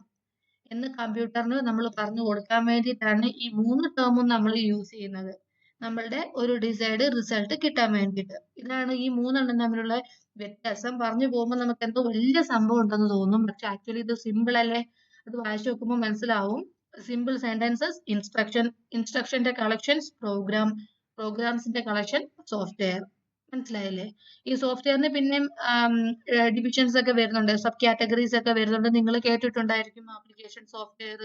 എന്ന് കമ്പ്യൂട്ടറിന് നമ്മൾ പറഞ്ഞു കൊടുക്കാൻ വേണ്ടിയിട്ടാണ് ഈ 3 ടേമും നമ്മൾ യൂസ് ചെയ്യുന്നത്. നമ്മളുടെ ഒരു ഡിസൈർഡ് റിസൾട്ട് കിട്ടാൻ വേണ്ടിയിട്ട്. ഇതാണ് ഈ 3 എണ്ണം തമ്മിലുള്ള വ്യത്യാസം. പറഞ്ഞു പോകുമ്പോൾ നമുക്ക് എന്തോ വലിയ സംഭവം ഉണ്ടെന്ന് തോന്നും. പക്ഷെ ആക്ച്വലി ഇത് സിമ്പിൾ അല്ലേ? അത് വായിച്ചു നോക്കുമ്പോൾ മനസ്സിലാവും. സിമ്പിൾ സെന്റൻസസ്, ഇൻസ്ട്രക്ഷന്റെ കളക്ഷൻസ്, പ്രോഗ്രാംസിന്റെ കളക്ഷൻ, സോഫ്റ്റ്വെയർ. മനസ്സിലായില്ലേ? ഈ സോഫ്റ്റ്വെയറിന് പിന്നെയും ഡിവിഷൻസ് ഒക്കെ വരുന്നുണ്ട്, സബ് കാറ്റഗറീസ് ഒക്കെ വരുന്നുണ്ട്. നിങ്ങൾ കേട്ടിട്ടുണ്ടായിരിക്കും, ആപ്ലിക്കേഷൻ സോഫ്റ്റ്വെയർ,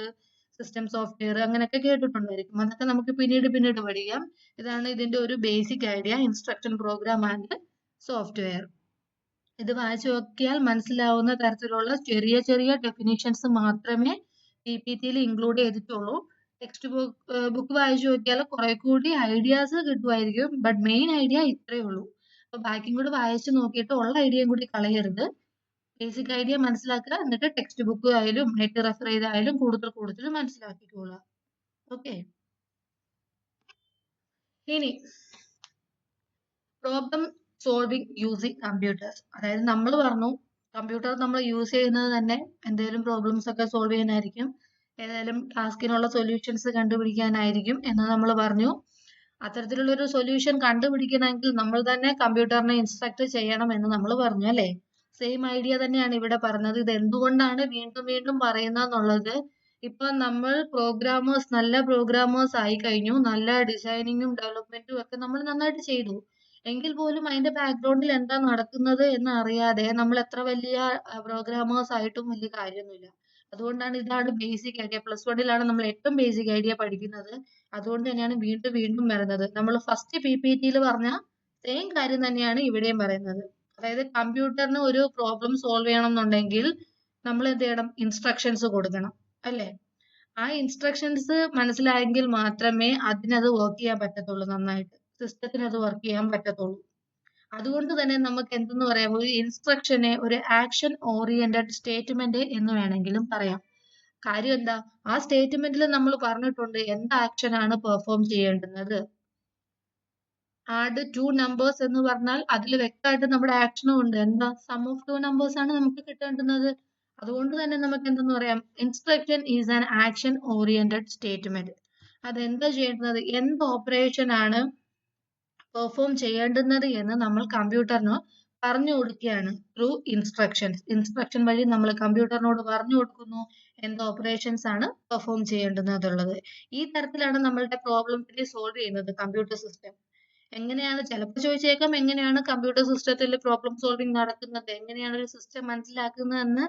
സിസ്റ്റം സോഫ്റ്റ്വെയർ, അങ്ങനെയൊക്കെ കേട്ടിട്ടുണ്ടായിരിക്കും. അതൊക്കെ നമുക്ക് പിന്നീട് പഠിക്കാം. ഇതാണ് ഇതിന്റെ ഒരു basic idea, instruction program and software. ഇത് വായിച്ചു നോക്കിയാൽ മനസ്സിലാവുന്ന തരത്തിലുള്ള ചെറിയ ചെറിയ ഡെഫിനിഷൻസ് മാത്രമേ PPT-യിൽ ഇൻക്ലൂഡ് ചെയ്തിട്ടുള്ളൂ. ടെക്സ്റ്റ് ബുക്ക് വായിച്ചു നോക്കിയാൽ കുറെ കൂടി ഐഡിയാസ് കിട്ടുമായിരിക്കും. ബട്ട് മെയിൻ ഐഡിയ ഇത്രയേ ഉള്ളൂ. അപ്പൊ ബാക്കിയും കൂടി വായിച്ചു നോക്കിയിട്ട് ഉള്ള ഐഡിയയും കൂടി കളയരുത്. ബേസിക് ഐഡിയ മനസ്സിലാക്കുക, എന്നിട്ട് ടെക്സ്റ്റ് ബുക്ക് ആയാലും നെറ്റ് റെഫർ ചെയ്തായാലും കൂടുതൽ മനസ്സിലാക്കിക്കോളുക. ഓക്കെ. ഇനി പ്രോബ്ലം സോൾവിങ് യൂസിങ് കമ്പ്യൂട്ടേഴ്സ്. അതായത് നമ്മൾ പറഞ്ഞു കമ്പ്യൂട്ടർ നമ്മൾ യൂസ് ചെയ്യുന്നത് തന്നെ എന്തെങ്കിലും പ്രോബ്ലംസ് ഒക്കെ സോൾവ് ചെയ്യാനായിരിക്കും, ഏതായാലും ടാസ്കിനുള്ള സൊല്യൂഷൻസ് കണ്ടുപിടിക്കാനായിരിക്കും എന്ന് നമ്മൾ പറഞ്ഞു. അത്തരത്തിലുള്ള ഒരു സൊല്യൂഷൻ കണ്ടുപിടിക്കണമെങ്കിൽ നമ്മൾ തന്നെ കമ്പ്യൂട്ടറിനെ ഇൻസ്ട്രക്ട് ചെയ്യണം എന്ന് നമ്മൾ പറഞ്ഞു, അല്ലേ? സെയിം ഐഡിയ തന്നെയാണ് ഇവിടെ പറഞ്ഞത്. ഇത് എന്തുകൊണ്ടാണ് വീണ്ടും പറയുന്നതെന്നുള്ളത്, ഇപ്പൊ നമ്മൾ നല്ല പ്രോഗ്രാമേഴ്സ് ആയി കഴിഞ്ഞു, നല്ല ഡിസൈനിങ്ങും ഡെവലപ്മെന്റും ഒക്കെ നമ്മൾ നന്നായിട്ട് ചെയ്തു. എങ്കിൽ പോലും അതിന്റെ ബാക്ക്ഗ്രൗണ്ടിൽ എന്താ നടക്കുന്നത് എന്ന് അറിയാതെ നമ്മൾ എത്ര വലിയ പ്രോഗ്രാമേഴ്സ് ആയിട്ടും വലിയ കാര്യമൊന്നുമില്ല. അതുകൊണ്ടാണ് ഇതാണ് ബേസിക് ഐഡിയ. +1-ലാണ് നമ്മൾ ഏറ്റവും ബേസിക് ഐഡിയ പഠിക്കുന്നത്. അതുകൊണ്ട് തന്നെയാണ് വീണ്ടും വരുന്നത്. നമ്മൾ ഫസ്റ്റ് PPT-യിൽ പറഞ്ഞ സെയിം കാര്യം തന്നെയാണ് ഇവിടെയും പറയുന്നത്. അതായത് കമ്പ്യൂട്ടറിന് ഒരു പ്രോബ്ലം സോൾവ് ചെയ്യണം എന്നുണ്ടെങ്കിൽ നമ്മൾ എന്ത് ചെയ്യണം? ഇൻസ്ട്രക്ഷൻസ് കൊടുക്കണം, അല്ലേ? ആ ഇൻസ്ട്രക്ഷൻസ് മനസ്സിലായെങ്കിൽ മാത്രമേ അതിനത് വർക്ക് ചെയ്യാൻ പറ്റത്തുള്ളൂ, നന്നായിട്ട് സിസ്റ്റത്തിന് അത് വർക്ക് ചെയ്യാൻ പറ്റത്തുള്ളൂ. അതുകൊണ്ട് തന്നെ നമുക്ക് എന്തെന്ന് പറയാം, ഒരു ഇൻസ്ട്രക്ഷനെ ഒരു ആക്ഷൻ ഓറിയന്റഡ് സ്റ്റേറ്റ്മെന്റ് എന്ന് വേണമെങ്കിലും പറയാം. കാര്യം എന്താ? ആ സ്റ്റേറ്റ്മെന്റിൽ നമ്മൾ പറഞ്ഞിട്ടുണ്ട് എന്ത് ആക്ഷൻ ആണ് പെർഫോം ചെയ്യേണ്ടുന്നത്. ആഡ് 2 നമ്പേഴ്സ് എന്ന് പറഞ്ഞാൽ അതിൽ വ്യക്തമായിട്ട് നമ്മുടെ ആക്ഷനും ഉണ്ട്. എന്താ? സം ഓഫ് 2 നമ്പേഴ്സ് ആണ് നമുക്ക് കിട്ടേണ്ടുന്നത്. അതുകൊണ്ട് തന്നെ നമുക്ക് എന്തെന്ന് പറയാം, instruction is an action oriented statement. അതെന്താ ചെയ്യേണ്ടത്, എന്ത് ഓപ്പറേഷൻ ആണ് പെർഫോം ചെയ്യേണ്ടുന്നത് എന്ന് നമ്മൾ കമ്പ്യൂട്ടറിന് പറഞ്ഞു കൊടുക്കുകയാണ് ത്രൂ ഇൻസ്ട്രക്ഷൻസ്. ഇൻസ്ട്രക്ഷൻ വഴി നമ്മൾ കമ്പ്യൂട്ടറിനോട് പറഞ്ഞു കൊടുക്കുന്നു എന്ത് ഓപ്പറേഷൻസ് ആണ് പെർഫോം ചെയ്യേണ്ടുന്നത്. ഈ തരത്തിലാണ് നമ്മളുടെ പ്രോബ്ലത്തിനെ സോൾവ് ചെയ്യുന്നത് കമ്പ്യൂട്ടർ സിസ്റ്റം. എങ്ങനെയാണ്, ചിലപ്പോൾ ചോദിച്ചേക്കാം, എങ്ങനെയാണ് കമ്പ്യൂട്ടർ സിസ്റ്റത്തിൽ പ്രോബ്ലം സോൾവിങ് നടക്കുന്നത്, എങ്ങനെയാണ് ഒരു സിസ്റ്റം മനസ്സിലാക്കുന്നതെന്ന്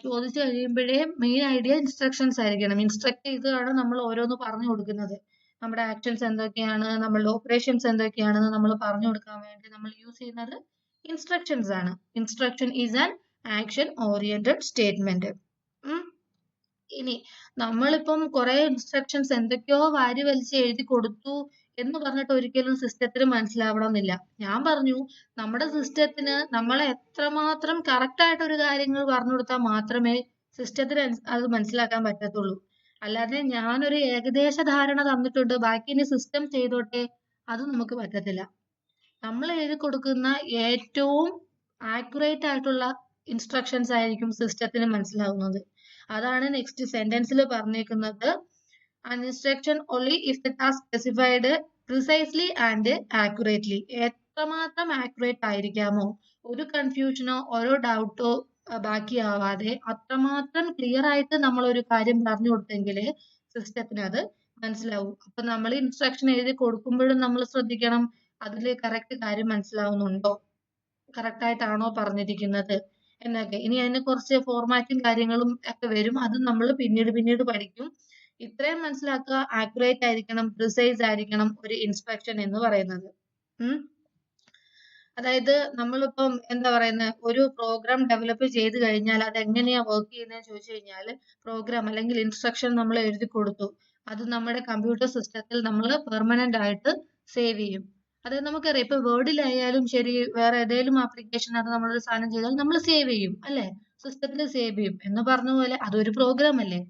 ചോദിച്ചു കഴിയുമ്പോഴേ മെയിൻ ഐഡിയ ഇൻസ്ട്രക്ഷൻസ് ആയിരിക്കണം. ഇൻസ്ട്രക്ട് ചെയ്താണ് നമ്മൾ ഓരോന്ന് പറഞ്ഞു കൊടുക്കുന്നത്. നമ്മുടെ ആക്ഷൻസ് എന്തൊക്കെയാണ്, നമ്മളുടെ ഓപ്പറേഷൻസ് എന്തൊക്കെയാണെന്ന് നമ്മൾ പറഞ്ഞു കൊടുക്കാൻ വേണ്ടി നമ്മൾ യൂസ് ചെയ്യുന്നത് ഇൻസ്ട്രക്ഷൻസ് ആണ്. Instruction is an action oriented statement. ഇനി നമ്മളിപ്പം കുറെ ഇൻസ്ട്രക്ഷൻസ് എന്തൊക്കെയോ വാരി വലിച്ച് എഴുതി കൊടുത്തു എന്ന് പറഞ്ഞിട്ട് ഒരിക്കലും സിസ്റ്റത്തിന് മനസ്സിലാവണമെന്നില്ല. ഞാൻ പറഞ്ഞു, നമ്മുടെ സിസ്റ്റത്തിന് നമ്മളെ എത്രമാത്രം കറക്റ്റ് ആയിട്ട് ഒരു കാര്യങ്ങൾ പറഞ്ഞു കൊടുത്താൽ മാത്രമേ സിസ്റ്റത്തിന് അത് മനസ്സിലാക്കാൻ പറ്റത്തുള്ളൂ. അല്ലാതെ ഞാനൊരു ഏകദേശ ധാരണ തന്നിട്ടുണ്ട്, ബാക്കി ഇനി സിസ്റ്റം ചെയ്തോട്ടെ, അത് നമുക്ക് പറ്റത്തില്ല. നമ്മൾ എഴുതി കൊടുക്കുന്ന ഏറ്റവും ആക്യുറേറ്റ് ആയിട്ടുള്ള ഇൻസ്ട്രക്ഷൻസ് ആയിരിക്കും സിസ്റ്റത്തിന് മനസ്സിലാവുന്നത്. അതാണ് നെക്സ്റ്റ് സെന്റൻസിൽ പറഞ്ഞേക്കുന്നത്. An instruction only if the task specified precisely and accurately. എത്രമാത്രം ആക്യുറേറ്റ് ആയിരിക്കാമോ, ഒരു കൺഫ്യൂഷനോ ഓരോ ഡൗട്ടോ ബാക്കിയാവാതെ അത്രമാത്രം ക്ലിയർ ആയിട്ട് നമ്മൾ ഒരു കാര്യം പറഞ്ഞു കൊടുത്തെങ്കിൽ സിസ്റ്റത്തിന് അത് മനസ്സിലാവും. അപ്പൊ നമ്മൾ ഇൻസ്ട്രക്ഷൻ എഴുതി കൊടുക്കുമ്പോഴും നമ്മൾ ശ്രദ്ധിക്കണം, അതിൽ കറക്റ്റ് കാര്യം മനസ്സിലാവുന്നുണ്ടോ, കറക്റ്റ് ആയിട്ടാണോ പറഞ്ഞിരിക്കുന്നത് എന്നൊക്കെ. ഇനി അതിന് കുറച്ച് ഫോർമാറ്റും കാര്യങ്ങളും ഒക്കെ വരും, അത് നമ്മൾ പിന്നീട് പഠിക്കും. ഇത്രയും മനസ്സിലാക്കുക, ആക്യുറേറ്റ് ആയിരിക്കണം, പ്രിസൈസ് ആയിരിക്കണം ഒരു ഇൻസ്ട്രക്ഷൻ എന്ന് പറയുന്നത്. അതായത് നമ്മളിപ്പം എന്താ പറയുന്നത്, ഒരു പ്രോഗ്രാം ഡെവലപ്പ് ചെയ്ത് കഴിഞ്ഞാൽ അത് എങ്ങനെയാ വർക്ക് ചെയ്യുന്നതെന്ന് ചോദിച്ചു കഴിഞ്ഞാൽ, പ്രോഗ്രാം അല്ലെങ്കിൽ ഇൻസ്ട്രക്ഷൻ നമ്മൾ എഴുതി കൊടുത്തു, അത് നമ്മുടെ കമ്പ്യൂട്ടർ സിസ്റ്റത്തിൽ നമ്മൾ പെർമനന്റ് ആയിട്ട് സേവ് ചെയ്യും. അതായത് നമുക്കറിയാം, ഇപ്പൊ വേർഡിലായാലും ശരി, വേറെ ഏതെങ്കിലും ആപ്ലിക്കേഷൻ അത് നമ്മളൊരു സാധനം ചെയ്താൽ നമ്മൾ സേവ് ചെയ്യും, അല്ലെ? സിസ്റ്റത്തിൽ സേവ് ചെയ്യും എന്ന് പറഞ്ഞ പോലെ അതൊരു പ്രോഗ്രാം അല്ലേ?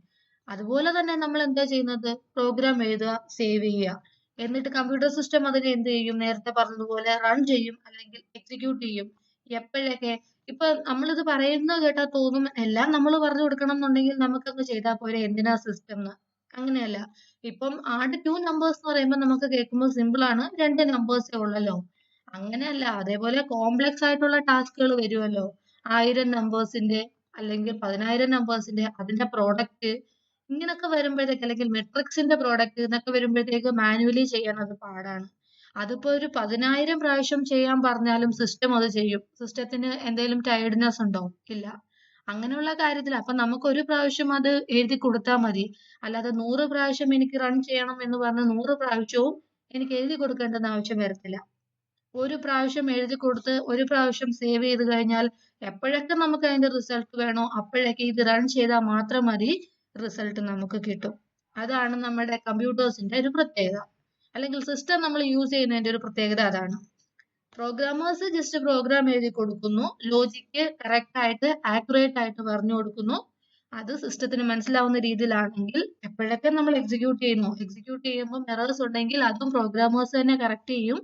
അതുപോലെ തന്നെ നമ്മൾ എന്താ ചെയ്യുന്നത്, പ്രോഗ്രാം എഴുതുക, സേവ് ചെയ്യുക. എന്നിട്ട് കമ്പ്യൂട്ടർ സിസ്റ്റം അതിനെ എന്ത് ചെയ്യും? നേരത്തെ പറഞ്ഞതുപോലെ റൺ ചെയ്യും അല്ലെങ്കിൽ എക്സിക്യൂട്ട് ചെയ്യും. എപ്പോഴൊക്കെ? ഇപ്പൊ നമ്മളിത് പറയുന്നത് കേട്ടാൽ തോന്നും എല്ലാം നമ്മൾ പറഞ്ഞു കൊടുക്കണം എന്നുണ്ടെങ്കിൽ നമുക്കങ്ങ് ചെയ്താൽ പോരെ, എന്തിനാ സിസ്റ്റം എന്ന്. അങ്ങനെയല്ല. ഇപ്പം ആഡ് ടു നമ്പേഴ്സ് എന്ന് പറയുമ്പോൾ നമുക്ക് കേൾക്കുമ്പോൾ സിമ്പിൾ ആണ്, 2 നമ്പേഴ്സേ ഉള്ളല്ലോ. അങ്ങനെയല്ല. അതേപോലെ കോംപ്ലക്സ് ആയിട്ടുള്ള ടാസ്കുകൾ വരുമല്ലോ. 1000 നമ്പേഴ്സിന്റെ അല്ലെങ്കിൽ 10,000 നമ്പേഴ്സിന്റെ അതിന്റെ പ്രോഡക്റ്റ്, ഇങ്ങനൊക്കെ വരുമ്പോഴത്തേക്ക് അല്ലെങ്കിൽ മെട്രിക്സിന്റെ പ്രോഡക്റ്റ് എന്നൊക്കെ വരുമ്പോഴത്തേക്ക് മാനുവലി ചെയ്യാൻ അത് പാടാണ്. അതിപ്പോ ഒരു 10,000 പ്രാവശ്യം ചെയ്യാൻ പറഞ്ഞാലും സിസ്റ്റം അത് ചെയ്യും. സിസ്റ്റത്തിന് എന്തെങ്കിലും ടയർഡ്നെസ് ഉണ്ടോ? ഇല്ല. അങ്ങനെയുള്ള കാര്യത്തിൽ അപ്പൊ നമുക്ക് ഒരു പ്രാവശ്യം അത് എഴുതി കൊടുത്താൽ മതി. അല്ലാതെ 100 പ്രാവശ്യം എനിക്ക് റൺ ചെയ്യണം എന്ന് പറഞ്ഞ് 100 പ്രാവശ്യവും എനിക്ക് എഴുതി കൊടുക്കേണ്ടെന്ന് ആവശ്യം വരത്തില്ല. ഒരു പ്രാവശ്യം എഴുതി കൊടുത്ത് ഒരു പ്രാവശ്യം സേവ് ചെയ്ത് കഴിഞ്ഞാൽ എപ്പോഴൊക്കെ നമുക്ക് അതിന്റെ റിസൾട്ട് വേണോ അപ്പോഴൊക്കെ ഇത് റൺ ചെയ്താൽ മാത്രം മതി, റിസൾട്ട് നമുക്ക് കിട്ടും. അതാണ് നമ്മുടെ കമ്പ്യൂട്ടേഴ്സിന്റെ ഒരു പ്രത്യേകത, അല്ലെങ്കിൽ സിസ്റ്റം നമ്മൾ യൂസ് ചെയ്യുന്നതിന്റെ ഒരു പ്രത്യേകത അതാണ്. പ്രോഗ്രാമേഴ്സ് ജസ്റ്റ് പ്രോഗ്രാം എഴുതി കൊടുക്കുന്നു, ലോജിക്ക് കറക്റ്റ് ആയിട്ട് ആക്യുറേറ്റ് ആയിട്ട് പറഞ്ഞു കൊടുക്കുന്നു. അത് സിസ്റ്റത്തിന് മനസ്സിലാവുന്ന രീതിയിലാണെങ്കിൽ എപ്പോഴൊക്കെ നമ്മൾ എക്സിക്യൂട്ട് ചെയ്യുമ്പോൾ എറേഴ്സ് ഉണ്ടെങ്കിൽ അതും പ്രോഗ്രാമേഴ്സ് തന്നെ കറക്റ്റ് ചെയ്യും.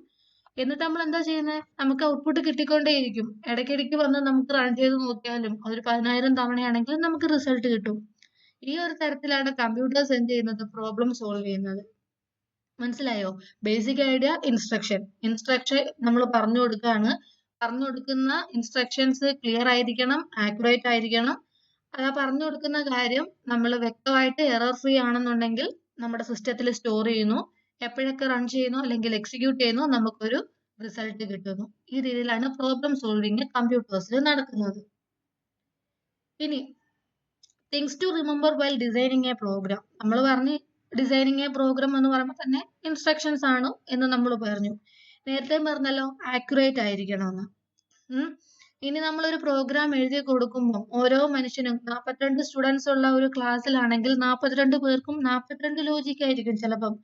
എന്നിട്ട് നമ്മൾ എന്താ ചെയ്യുന്നത്? നമുക്ക് ഔട്ട്പുട്ട് കിട്ടിക്കൊണ്ടേയിരിക്കും. ഇടയ്ക്കിടയ്ക്ക് വന്ന് നമുക്ക് റൺ ചെയ്ത് നോക്കിയാലും ഒരു 10,000 തവണയാണെങ്കിൽ നമുക്ക് റിസൾട്ട് കിട്ടും. ഈ ഒരു തരത്തിലാണ് കമ്പ്യൂട്ടേഴ്സ് എന്ത് ചെയ്യുന്നത്? പ്രോബ്ലം സോൾവ് ചെയ്യുന്നത്. മനസ്സിലായോ? ബേസിക് ഐഡിയ ഇൻസ്ട്രക്ഷൻ നമ്മൾ പറഞ്ഞു കൊടുക്കുകയാണ്. പറഞ്ഞു കൊടുക്കുന്ന ഇൻസ്ട്രക്ഷൻസ് ക്ലിയർ ആയിരിക്കണം, ആക്യുറേറ്റ് ആയിരിക്കണം. ആ പറഞ്ഞു കൊടുക്കുന്ന കാര്യം നമ്മൾ വ്യക്തമായിട്ട് എറർ ഫ്രീ ആണെന്നുണ്ടെങ്കിൽ നമ്മുടെ സിസ്റ്റത്തിൽ സ്റ്റോർ ചെയ്യുന്നു. എപ്പോഴൊക്കെ റൺ ചെയ്യുന്നു അല്ലെങ്കിൽ എക്സിക്യൂട്ട് ചെയ്യുന്നു നമുക്കൊരു റിസൾട്ട് കിട്ടുന്നു. ഈ രീതിയിലാണ് പ്രോബ്ലം സോൾവിങ് കമ്പ്യൂട്ടേഴ്സിൽ നടക്കുന്നത്. ഇനി things to remember while designing a program. നമ്മൾ പറഞ്ഞ് ഡിസൈനിങ് എ പ്രോഗ്രാം എന്ന് പറയുമ്പോൾ തന്നെ ഇൻസ്ട്രക്ഷൻസ് ആണ് എന്ന് നമ്മൾ പറഞ്ഞു. നേരത്തെ പറഞ്ഞല്ലോ ആക്യുറേറ്റ് ആയിരിക്കണമെന്ന്. ഇനി നമ്മളൊരു പ്രോഗ്രാം എഴുതി കൊടുക്കുമ്പോൾ ഓരോ മനുഷ്യനും 42 സ്റ്റുഡൻസ് ഉള്ള ഒരു ക്ലാസ്സിലാണെങ്കിൽ 42 പേർക്കും 42 ലോജിക് ആയിരിക്കും ചിലപ്പം